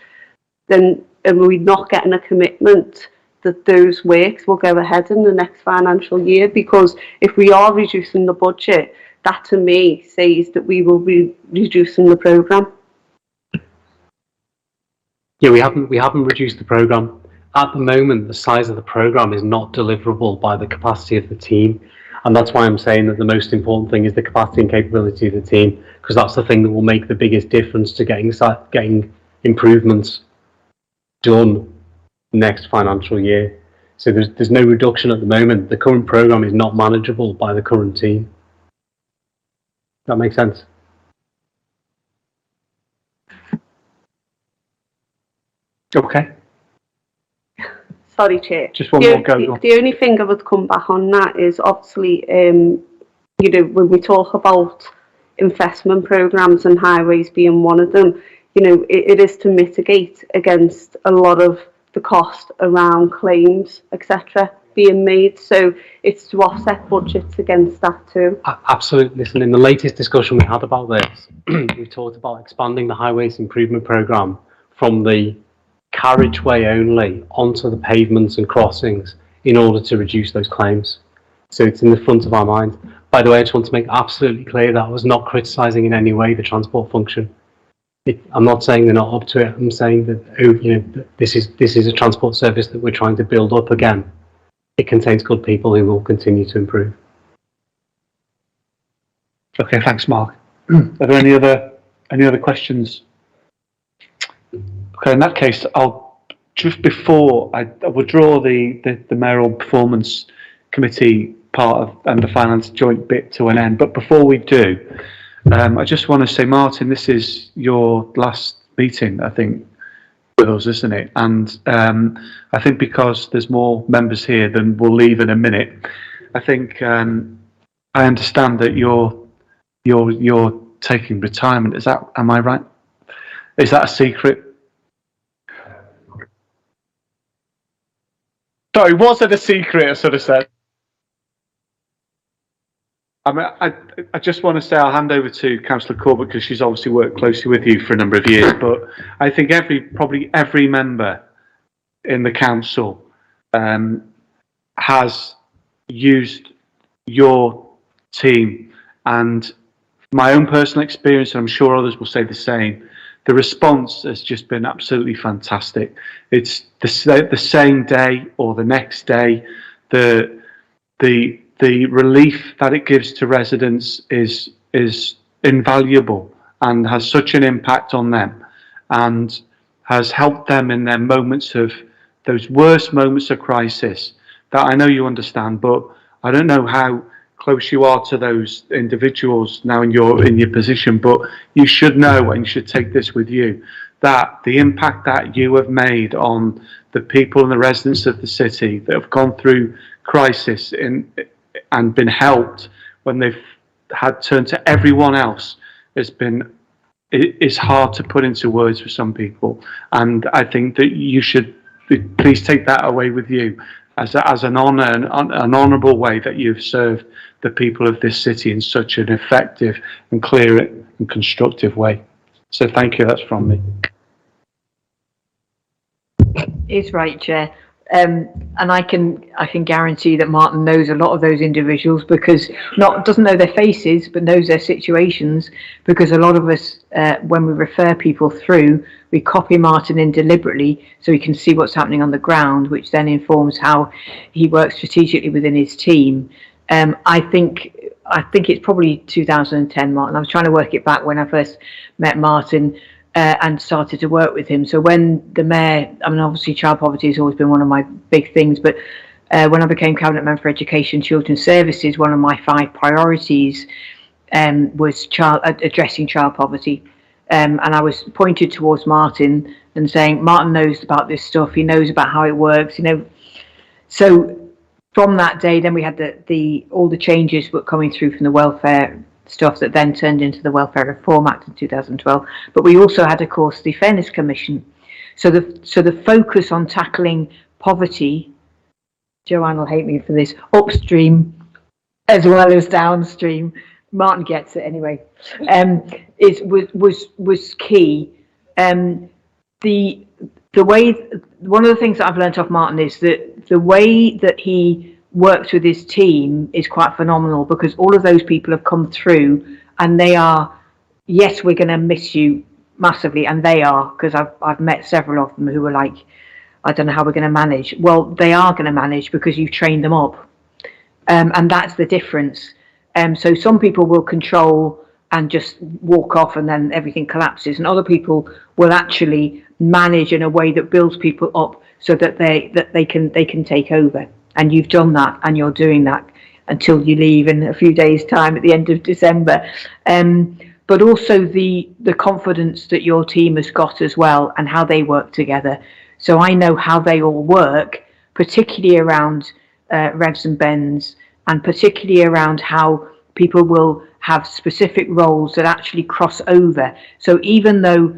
then we're not getting a commitment that those works will go ahead in the next financial year. Because if we are reducing the budget, that to me says that we will be reducing the programme. Yeah, we haven't reduced the programme. At the moment, the size of the programme is not deliverable by the capacity of the team. And that's why I'm saying that the most important thing is the capacity and capability of the team, because that's the thing that will make the biggest difference to getting improvements done next financial year. So there's no reduction at the moment. The current programme is not manageable by the current team. That makes sense? Okay. Sorry, Chair. Just one more go. The only thing I would come back on that is obviously, you know, when we talk about investment programmes and highways being one of them, you know, it is to mitigate against a lot of the cost around claims, etc. being made. So it's to offset budgets against that too. Absolutely. Listen, in the latest discussion we had about this, we talked about expanding the Highways Improvement Programme from the carriageway only onto the pavements and crossings in order to reduce those claims. So it's in the front of our mind. By the way, I just want to make absolutely clear that I was not criticising in any way the transport function. I'm not saying they're not up to it. I'm saying that, you know, this is a transport service that we're trying to build up again. It contains good people who will continue to improve. Okay, thanks, Mark. Are there any other questions? Okay, in that case, I'll just before I withdraw the Mayoral Performance Committee part of and the finance joint bit to an end. But before we do, I just want to say, Martin, this is your last meeting, I think, with us, isn't it? And I think because there's more members here than we'll leave in a minute, I think I understand that you're taking retirement. Is that, am I right? Is that a secret? Sorry, was it a secret? I sort of said. I mean, I just want to say I'll hand over to Councillor Corbett because she's obviously worked closely with you for a number of years. But I think probably every member in the council has used your team, and my own personal experience, and I'm sure others will say the same. The response has just been absolutely fantastic. It's the same day or the next day. The relief that it gives to residents is invaluable and has such an impact on them, and has helped them in their moments of those worst moments of crisis that I know you understand, but I don't know how close you are to those individuals now in your position, but you should know, and you should take this with you, that the impact that you have made on the people and the residents of the city that have gone through crisis and been helped when they've had turned to everyone else is hard to put into words for some people. And I think that you should please take that away with you as an honour, an honourable way that you've served the people of this city in such an effective and clear and constructive way. So thank you, that's from me. Is right, Chair. And I can guarantee that Martin knows a lot of those individuals, because doesn't know their faces, but knows their situations, because a lot of us, when we refer people through, we copy Martin in deliberately so he can see what's happening on the ground, which then informs how he works strategically within his team. I think it's probably 2010, Martin. I was trying to work it back when I first met Martin. And started to work with him. So when the mayor, I mean, obviously child poverty has always been one of my big things, but when I became Cabinet Member for Education and Children's Services, one of my 5 priorities was addressing child poverty. And I was pointed towards Martin and saying, Martin knows about this stuff, he knows about how it works, you know. So from that day, then we had all the changes were coming through from the welfare stuff that then turned into the Welfare Reform Act in 2012. But we also had, of course, the Fairness Commission. So the focus on tackling poverty, Joanne will hate me for this, upstream as well as downstream. Martin gets it anyway. Was key. The way, one of the things that I've learned off Martin is that the way that he works with his team is quite phenomenal, because all of those people have come through and they are, yes, we're going to miss you massively, and they are, because I've met several of them who were like, I don't know how we're going to manage. Well, they are going to manage because you've trained them up, and that's the difference. So some people will control and just walk off and then everything collapses, and other people will actually manage in a way that builds people up so that they can take over. And you've done that, and you're doing that until you leave in a few days' time at the end of December. But also the confidence that your team has got as well, and how they work together. So I know how they all work, particularly around revs and bends, and particularly around how people will have specific roles that actually cross over. So even though,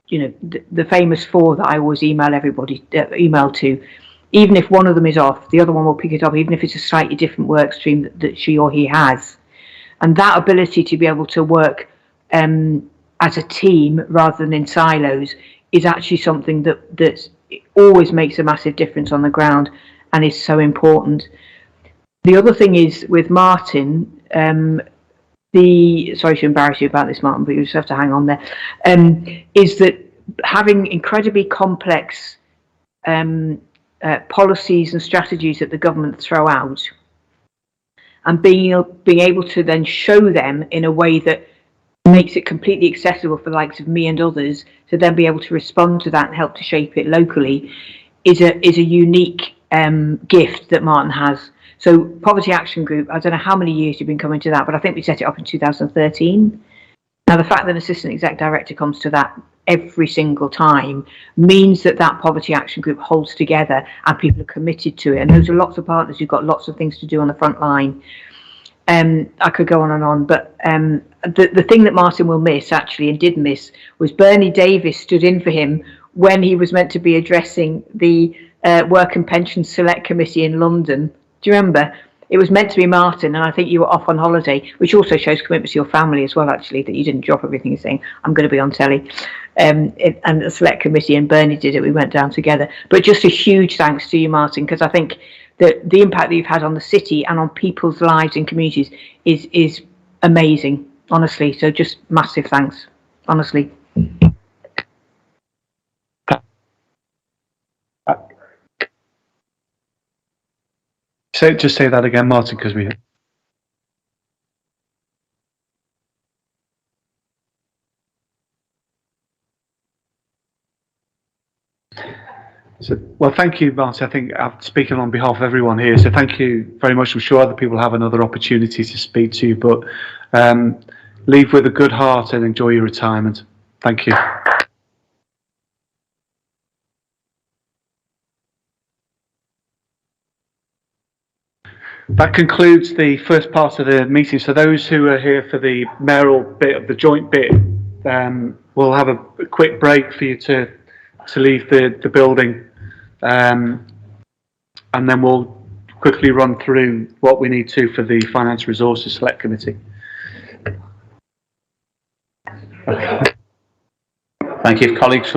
you know, the famous 4 that I always email to, even if one of them is off, the other one will pick it up, even if it's a slightly different work stream that she or he has. And that ability to be able to work as a team rather than in silos is actually something that always makes a massive difference on the ground and is so important. The other thing is with Martin, sorry to embarrass you about this, Martin, but you just have to hang on there, is that having incredibly complex policies and strategies that the government throw out, and being able to then show them in a way that makes it completely accessible for the likes of me and others to then be able to respond to that and help to shape it locally is a unique gift that Martin has. So Poverty Action Group, I don't know how many years you've been coming to that, but I think we set it up in 2013. Now the fact that an assistant exec director comes to that every single time means that Poverty Action Group holds together and people are committed to it. And those are lots of partners who've got lots of things to do on the front line. I could go on, but the thing that Martin will miss, actually, and did miss, was Bernie Davis stood in for him when he was meant to be addressing the Work and Pension Select Committee in London. Do you remember? It was meant to be Martin, and I think you were off on holiday, which also shows commitment to your family as well, actually, that you didn't drop everything and saying, I'm going to be on telly. And the Select Committee and Bernie did it, we went down together. But just a huge thanks to you, Martin, because I think that the impact that you've had on the city and on people's lives and communities is amazing, honestly. So just massive thanks, honestly. Just say that again, Martin, because we... So, well, thank you, Martin. I think I'm speaking on behalf of everyone here. So thank you very much. I'm sure other people have another opportunity to speak to you, but leave with a good heart and enjoy your retirement. Thank you. That concludes the first part of the meeting. So those who are here for the mayoral bit of the joint bit, we'll have a quick break for you to leave the building, and then we'll quickly run through what we need to for the Finance Resources Select Committee. Thank you, colleagues.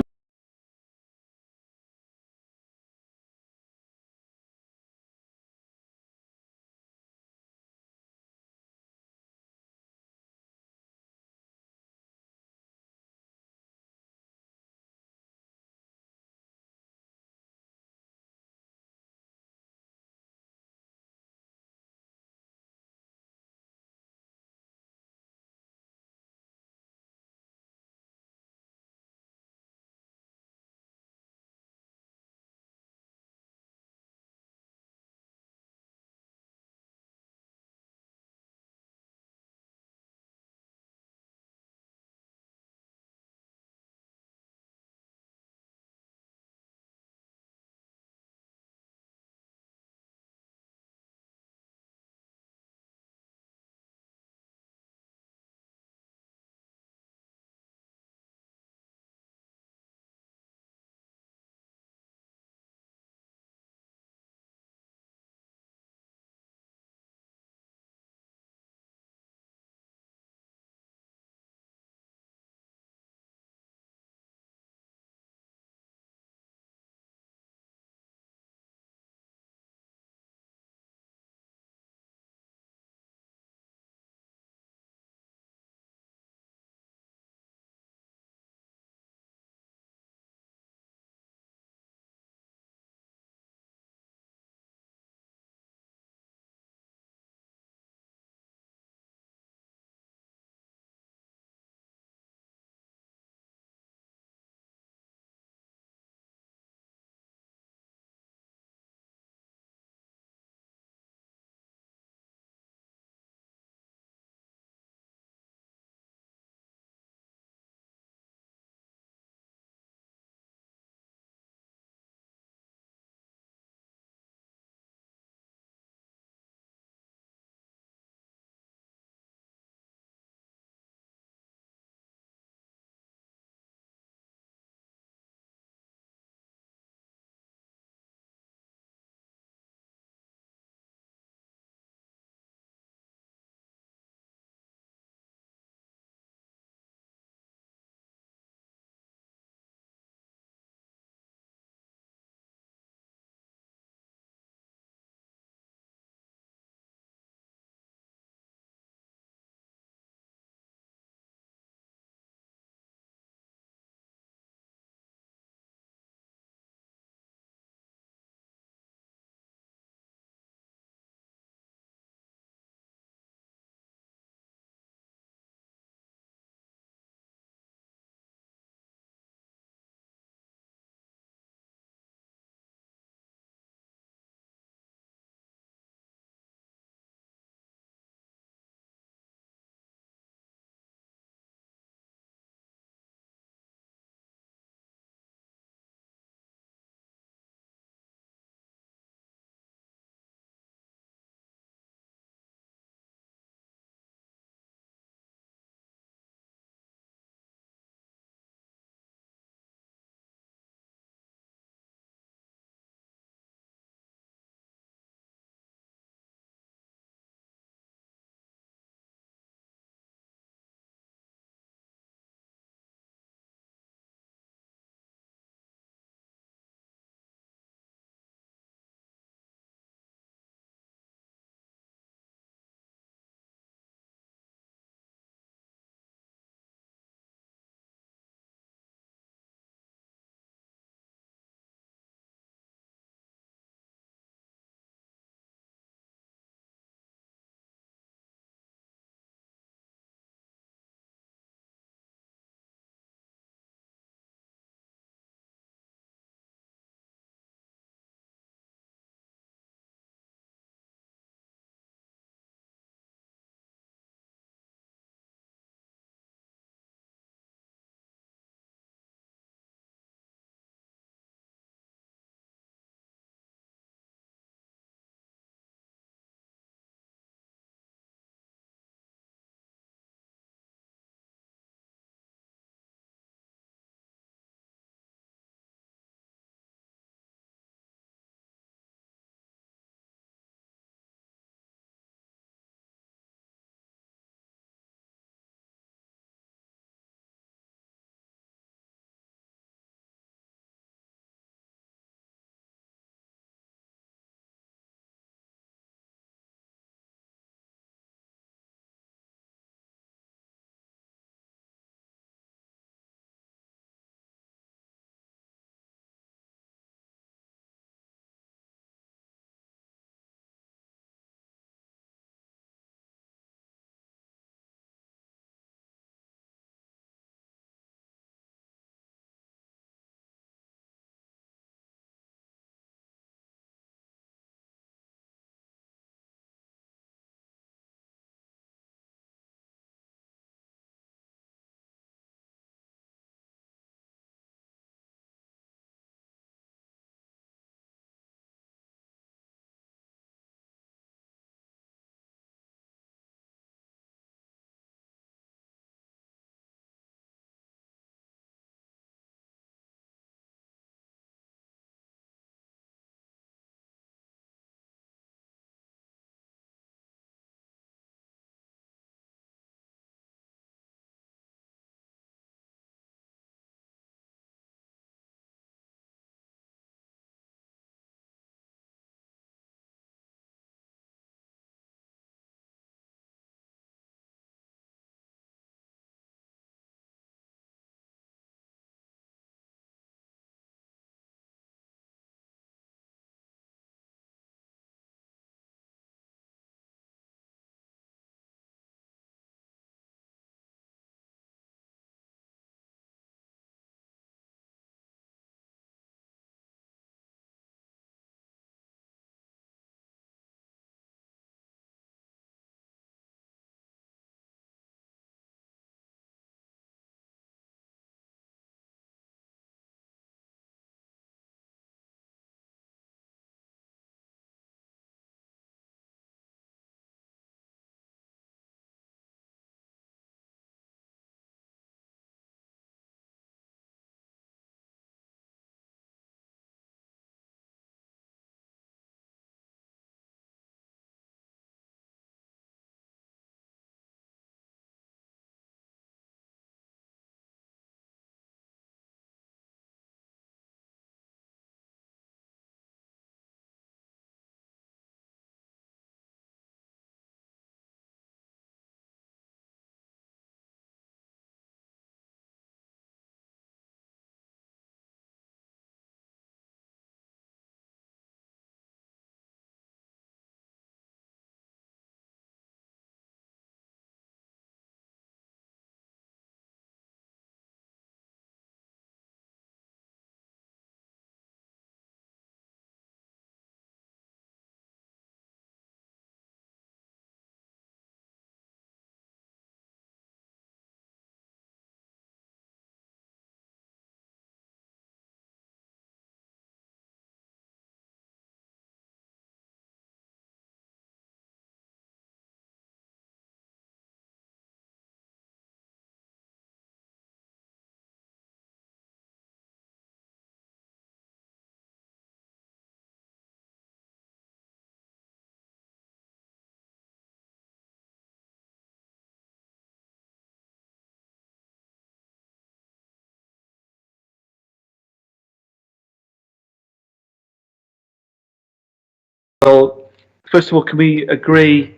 Well, first of all, can we agree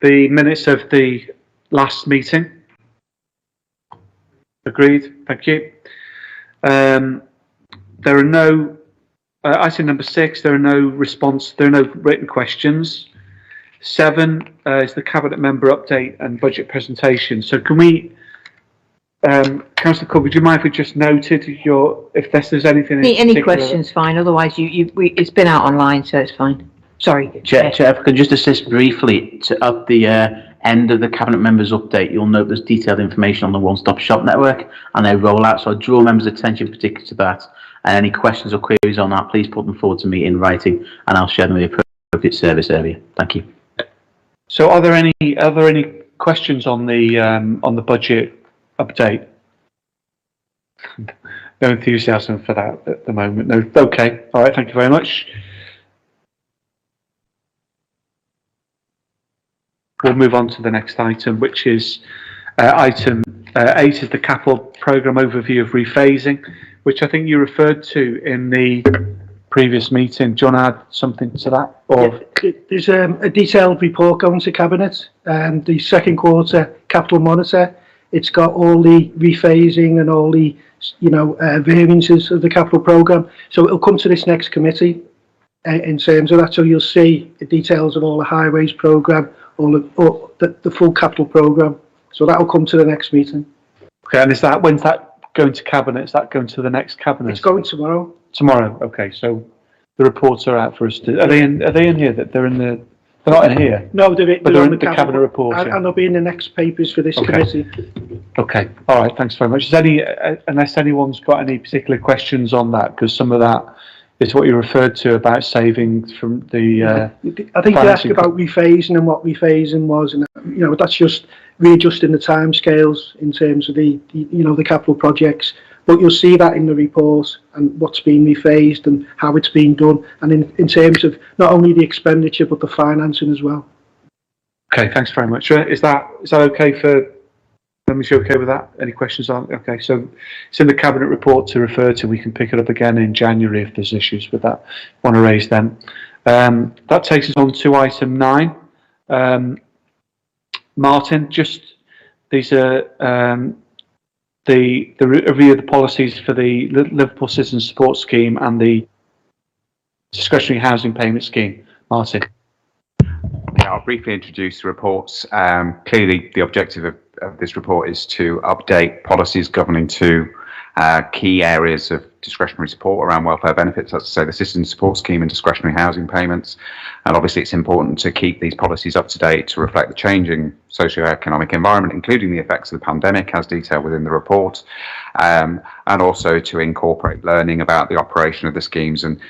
the minutes of the last meeting? Agreed. Thank you. There are no item number 6. There are no written questions. 7 is the cabinet member update and budget presentation. So can we, Councillor Cook, would you mind if we just noted if there's anything? Any questions, fine. Otherwise, it's been out online, so it's fine. Sorry. Chair, if I could just assist briefly at the end of the cabinet members update, you'll note there's detailed information on the one-stop shop network and their rollout. So I draw members' attention particularly to that. And any questions or queries on that, please put them forward to me in writing, and I'll share them with the appropriate service area. Thank you. So, are there any questions on the budget update? No enthusiasm for that at the moment. No. Okay. All right. Thank you very much. We'll move on to the next item, which is item 8 is the capital programme overview of rephasing, which I think you referred to in the previous meeting. Do you want to add something to that? Or there's a detailed report going to Cabinet, the second quarter capital monitor. It's got all the rephasing and all the variances of the capital programme. So it'll come to this next committee in terms of that. So you'll see the details of all the highways programme, all the full capital programme. So that will come to the next meeting. Okay, and when's that going to Cabinet? Is that going to the next Cabinet? It's going tomorrow. Tomorrow, okay. So the reports are out for us to. Are they in here? They're not in here. No, they're in the cabinet report. And they'll be in the next papers for this committee. Okay. All right. Thanks very much. Unless anyone's got any particular questions on that, because some of that is what you referred to about savings from the. I think you asked about rephasing and what rephasing was, and that's just readjusting the timescales in terms of the capital projects. But you'll see that in the report and what's being rephased and how it's being done, and in terms of not only the expenditure but the financing as well. Okay, thanks very much. Is that okay for? Is you okay with that? Any questions on? Okay, so it's in the cabinet report to refer to. We can pick it up again in January if there's issues with that. Want to raise them? That takes us on to item 9. Martin, these are. The review of the policies for the Liverpool Citizen Support Scheme and the Discretionary Housing Payment Scheme. Martin. Yeah, I'll briefly introduce the reports. Clearly, the objective of this report is to update policies governing two key areas of discretionary support around welfare benefits, that's to say the Citizen Support Scheme and discretionary housing payments. And obviously it's important to keep these policies up to date to reflect the changing socio-economic environment, including the effects of the pandemic as detailed within the report, and also to incorporate learning about the operation of the schemes and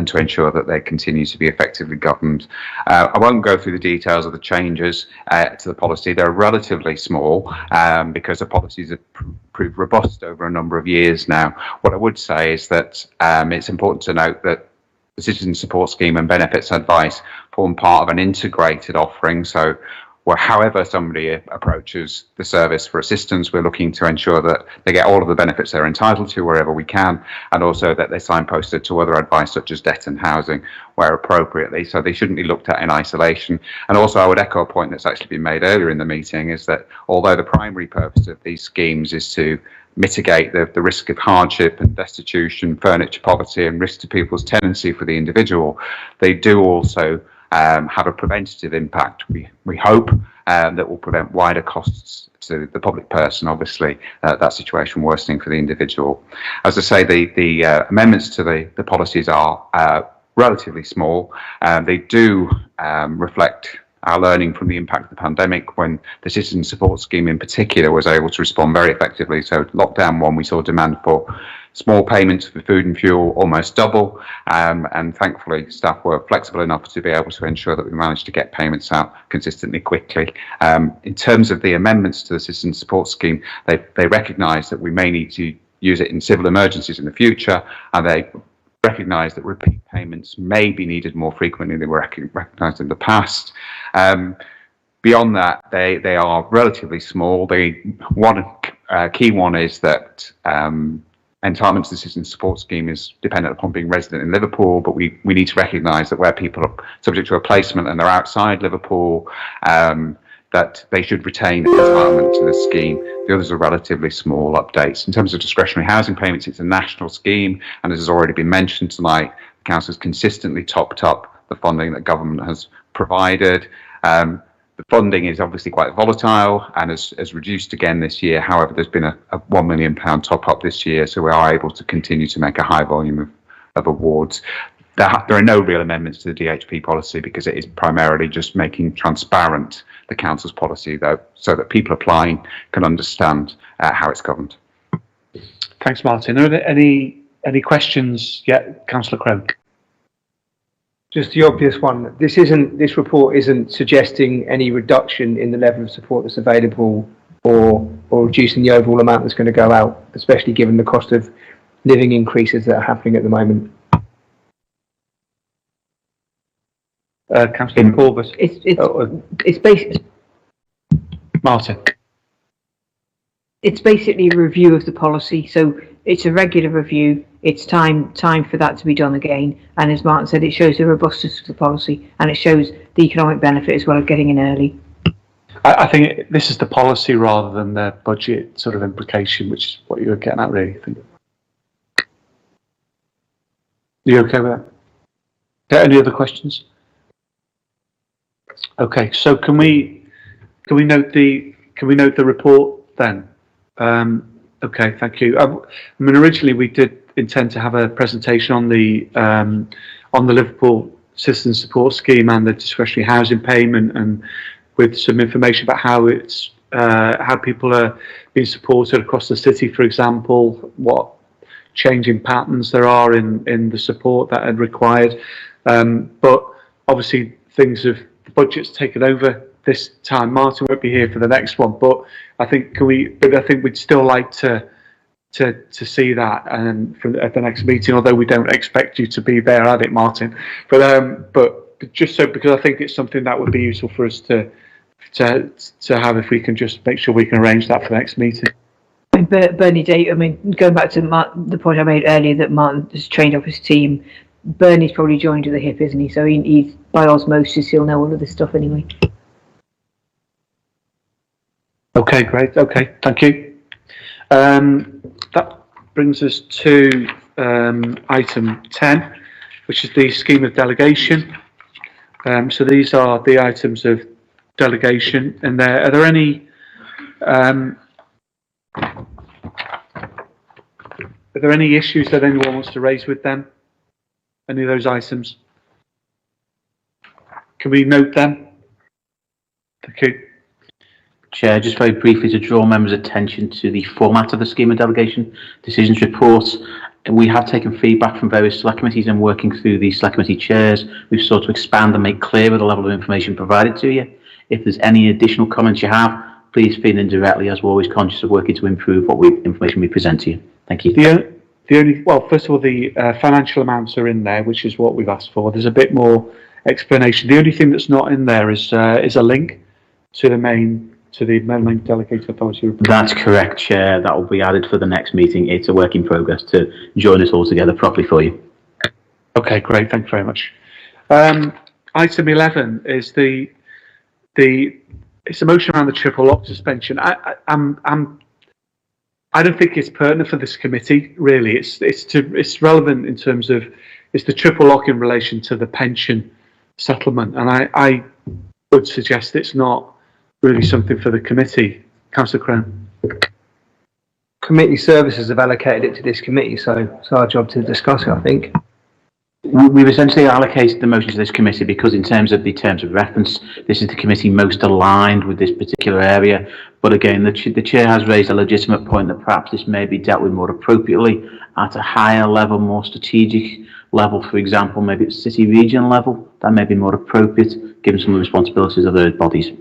to ensure that they continue to be effectively governed. I won't go through the details of the changes to the policy. They're relatively small because the policies have proved robust over a number of years now. What I would say is that it's important to note that the Citizen Support Scheme and benefits advice form part of an integrated offering. So however somebody approaches the service for assistance, we're looking to ensure that they get all of the benefits they're entitled to wherever we can, and also that they're signposted to other advice such as debt and housing where appropriately. So they shouldn't be looked at in isolation. And also I would echo a point that's actually been made earlier in the meeting, is that although the primary purpose of these schemes is to mitigate the risk of hardship and destitution, furniture poverty and risk to people's tenancy for the individual, they do also have a preventative impact, we hope, that will prevent wider costs to the public person, obviously, that situation worsening for the individual. As I say, the amendments to the policies are relatively small. They do reflect our learning from the impact of the pandemic, when the Citizen Support Scheme in particular was able to respond very effectively. So lockdown 1, we saw demand for small payments for food and fuel almost double, and thankfully staff were flexible enough to be able to ensure that we managed to get payments out consistently quickly. In terms of the amendments to the Citizen Support Scheme, they recognise that we may need to use it in civil emergencies in the future, and they recognise that repeat payments may be needed more frequently than were recognised in the past. Beyond that, they are relatively small. One key one is that entitlement to the citizen support scheme is dependent upon being resident in Liverpool, but we need to recognise that where people are subject to a placement and they're outside Liverpool, that they should retain entitlement to the scheme. The others are relatively small updates. In terms of discretionary housing payments, it's a national scheme, and as has already been mentioned tonight, the council has consistently topped up the funding that government has provided. The funding is obviously quite volatile and has reduced again this year. However, there's been a £1 million top up this year, so we are able to continue to make a high volume of awards. There are no real amendments to the DHP policy because it is primarily just making transparent the council's policy, though, so that people applying can understand how it's governed. Thanks, Martin. Are there any questions yet, Councillor Crone? Just the obvious one. This report isn't suggesting any reduction in the level of support that's available, or reducing the overall amount that's going to go out, especially given the cost of living increases that are happening at the moment. Councillor Corbett. It's basically Martin. It's basically a review of the policy, so it's a regular review. It's time for that to be done again, and as Martin said, it shows the robustness of the policy and it shows the economic benefit as well of getting in early. I think this is the policy rather than the budget sort of implication, which is what you were getting at, really. I think. Are you okay with that? Any other questions? Okay, so can we note the report then? Okay, thank you. I mean, originally we did intend to have a presentation on the Liverpool Citizen Support Scheme and the discretionary housing payment, and with some information about how people are being supported across the city, for example, what changing patterns there are in the support that are required. But obviously the budget's taken over this time. Martin won't be here for the next one, but I think we'd still like to see that at the next meeting, although we don't expect you to be there at it, Martin. But just so, because I think it's something that would be useful for us to have, if we can just make sure we can arrange that for the next meeting. Bernie Day, I mean, going back to the point I made earlier that Martin has trained up his team, Bernie's probably joined with the hip, isn't he? So he's by osmosis, he'll know all of this stuff anyway. Okay, great. Okay, thank you. That brings us to item 10, which is the scheme of delegation. So these are the items of delegation, and are there any issues that anyone wants to raise with them? Any of those items? Can we note them? Thank you. Chair, just very briefly to draw members' attention to the format of the scheme of delegation decisions report. We have taken feedback from various select committees and working through the select committee chairs. We've sought to expand and make clearer the level of information provided to you. If there's any additional comments you have, please feed in directly, as we're always conscious of working to improve what information we present to you. Thank you. Well, first of all, the financial amounts are in there, which is what we've asked for. There's a bit more explanation. The only thing that's not in there is a link to the main delegated authority report. That's correct, Chair. That will be added for the next meeting. It's a work in progress to join us all together properly for you. Okay, great. Thank you very much. Item 11 is it's a motion around the triple lock suspension. I don't think it's pertinent for this committee, really. It's relevant in terms of it's the triple lock in relation to the pension settlement, and I would suggest it's not really something for the committee. Councillor Crone. Committee services have allocated it to this committee, so it's our job to discuss it, I think. We've essentially allocated the motion to this committee because in terms of the terms of reference, this is the committee most aligned with this particular area. But again, the chair has raised a legitimate point that perhaps this may be dealt with more appropriately at a higher level, more strategic level. For example, maybe at city region level, that may be more appropriate given some of the responsibilities of those bodies.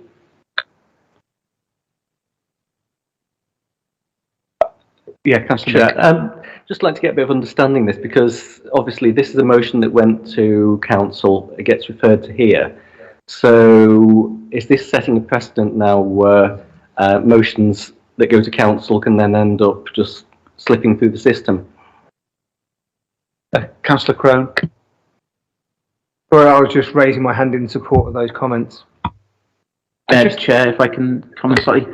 Yeah, Councillor. Just like to get a bit of understanding this, because obviously this is a motion that went to council, it gets referred to here. So is this setting a precedent now where motions that go to council can then end up just slipping through the system. Councillor Crone. Sorry, I was just raising my hand in support of those comments. Chair, if I can comment slightly.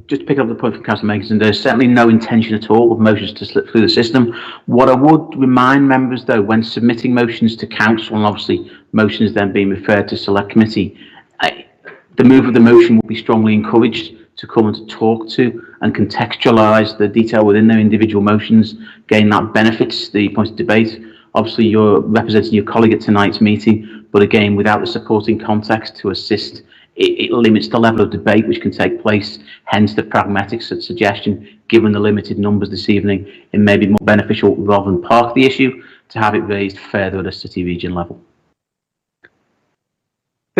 Just to pick up the point from Councillor Megson, there's certainly no intention at all of motions to slip through the system. What I would remind members, though, when submitting motions to council, and obviously motions then being referred to select committee, the move of the motion will be strongly encouraged to come and to talk to and contextualise the detail within their individual motions, gain that benefits the point of debate. Obviously, you're representing your colleague at tonight's meeting, but again, without the supporting context to assist, it limits the level of debate which can take place, hence the pragmatic suggestion, given the limited numbers this evening, it may be more beneficial, rather than park the issue, to have it raised further at a city region level. I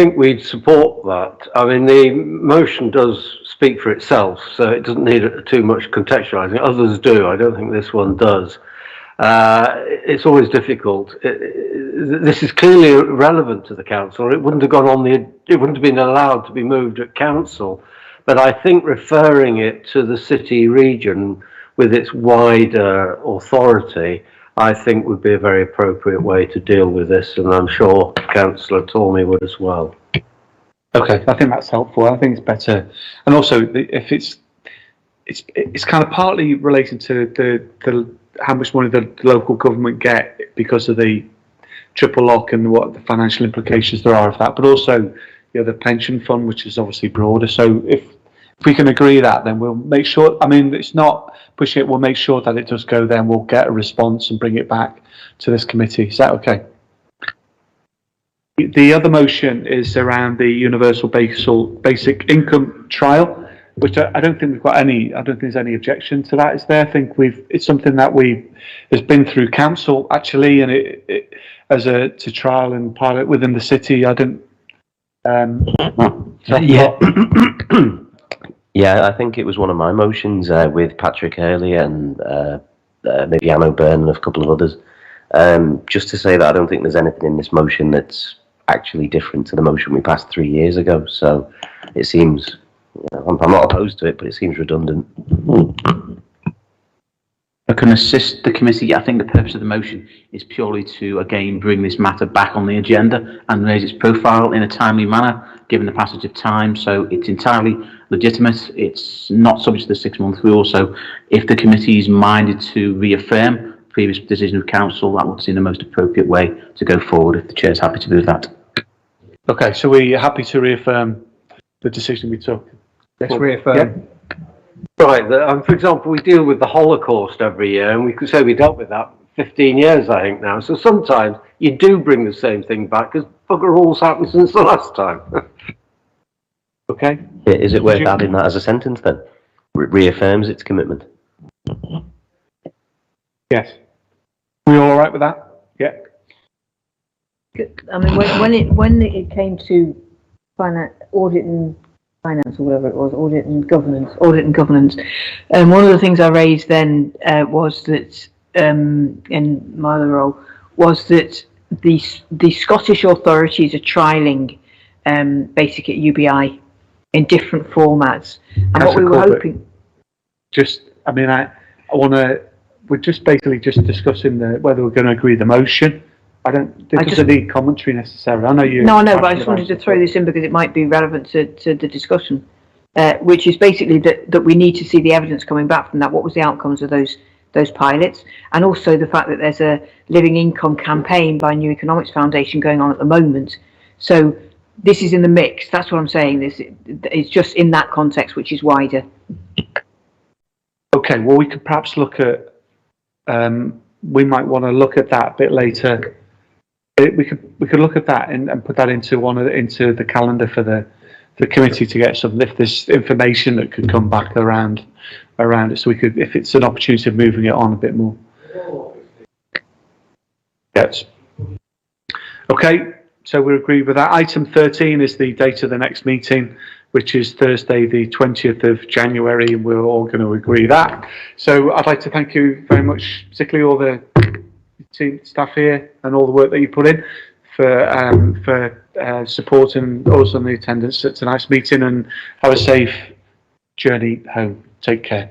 think we'd support that. I mean, the motion does speak for itself, so it doesn't need too much contextualising. Others do. I don't think this one does. It's always difficult. This is clearly relevant to the council. It wouldn't have gone on it wouldn't have been allowed to be moved at council. But I think referring it to the city region with its wider authority, I think would be a very appropriate way to deal with this, and I'm sure Councillor Tormey would as well. Okay, I think that's helpful. I think it's better, and also if it's kind of partly related to the how much money the local government get because of the triple lock and what the financial implications there are of that, but also the pension fund, which is obviously broader. So if we can agree that, then we'll make sure. I mean, it's not pushing it. We'll make sure that it does go. Then we'll get a response and bring it back to this committee. Is that okay? The other motion is around the universal basic income trial, which I don't think we've got any. I don't think there's any objection to that. Is there? I think it's something that has been through council actually, and it as a trial and pilot within the city. I don't. Yeah. Yeah, I think it was one of my motions with Patrick earlier and maybe Anno Byrne and a couple of others. Just to say that I don't think there's anything in this motion that's actually different to the motion we passed 3 years ago. So it seems, I'm not opposed to it, but it seems redundant. I can assist the committee. I think the purpose of the motion is purely to, again, bring this matter back on the agenda and raise its profile in a timely manner, given the passage of time. So it's entirely legitimate. It's not subject to the 6-month rule. So if the committee is minded to reaffirm previous decision of council, that would seem the most appropriate way to go forward, if the chair is happy to do that. Okay, so we're happy to reaffirm the decision we took. Let's reaffirm. Yeah. Right, for example, we deal with the Holocaust every year, and we could say we dealt with that 15 years, I think, now. So sometimes you do bring the same thing back, because bugger all's happened since the last time. Okay. Is it worth adding that as a sentence then? Reaffirms its commitment. Yes. We all right with that? Yeah. I mean, when it came to audit and finance, or whatever it was, audit and governance, one of the things I raised then was that in Mayoral was that the Scottish authorities are trialling basic at UBI in different formats, and what we were hoping. We're just basically discussing whether we're going to agree the motion. It doesn't need commentary necessarily. I know you. No, I know, but I just wanted to throw this in because it might be relevant to the discussion, which is basically that we need to see the evidence coming back from that. What was the outcomes of those pilots, and also the fact that there's a living income campaign by New Economics Foundation going on at the moment. So this is in the mix. That's what I'm saying. It's just in that context, which is wider. Okay. Well, we could perhaps look at. We might want to look at that a bit later. We could look at that and put that into the calendar for the committee to get some. If there's information that could come back around it, so we could, if it's an opportunity of moving it on a bit more. Yes. Okay. So we agree with that. Item 13 is the date of the next meeting, which is Thursday, the 20th of January, and we're all going to agree that. So I'd like to thank you very much, particularly all the team staff here and all the work that you put in for supporting us on the attendance at tonight's meeting, and have a safe journey home. Take care.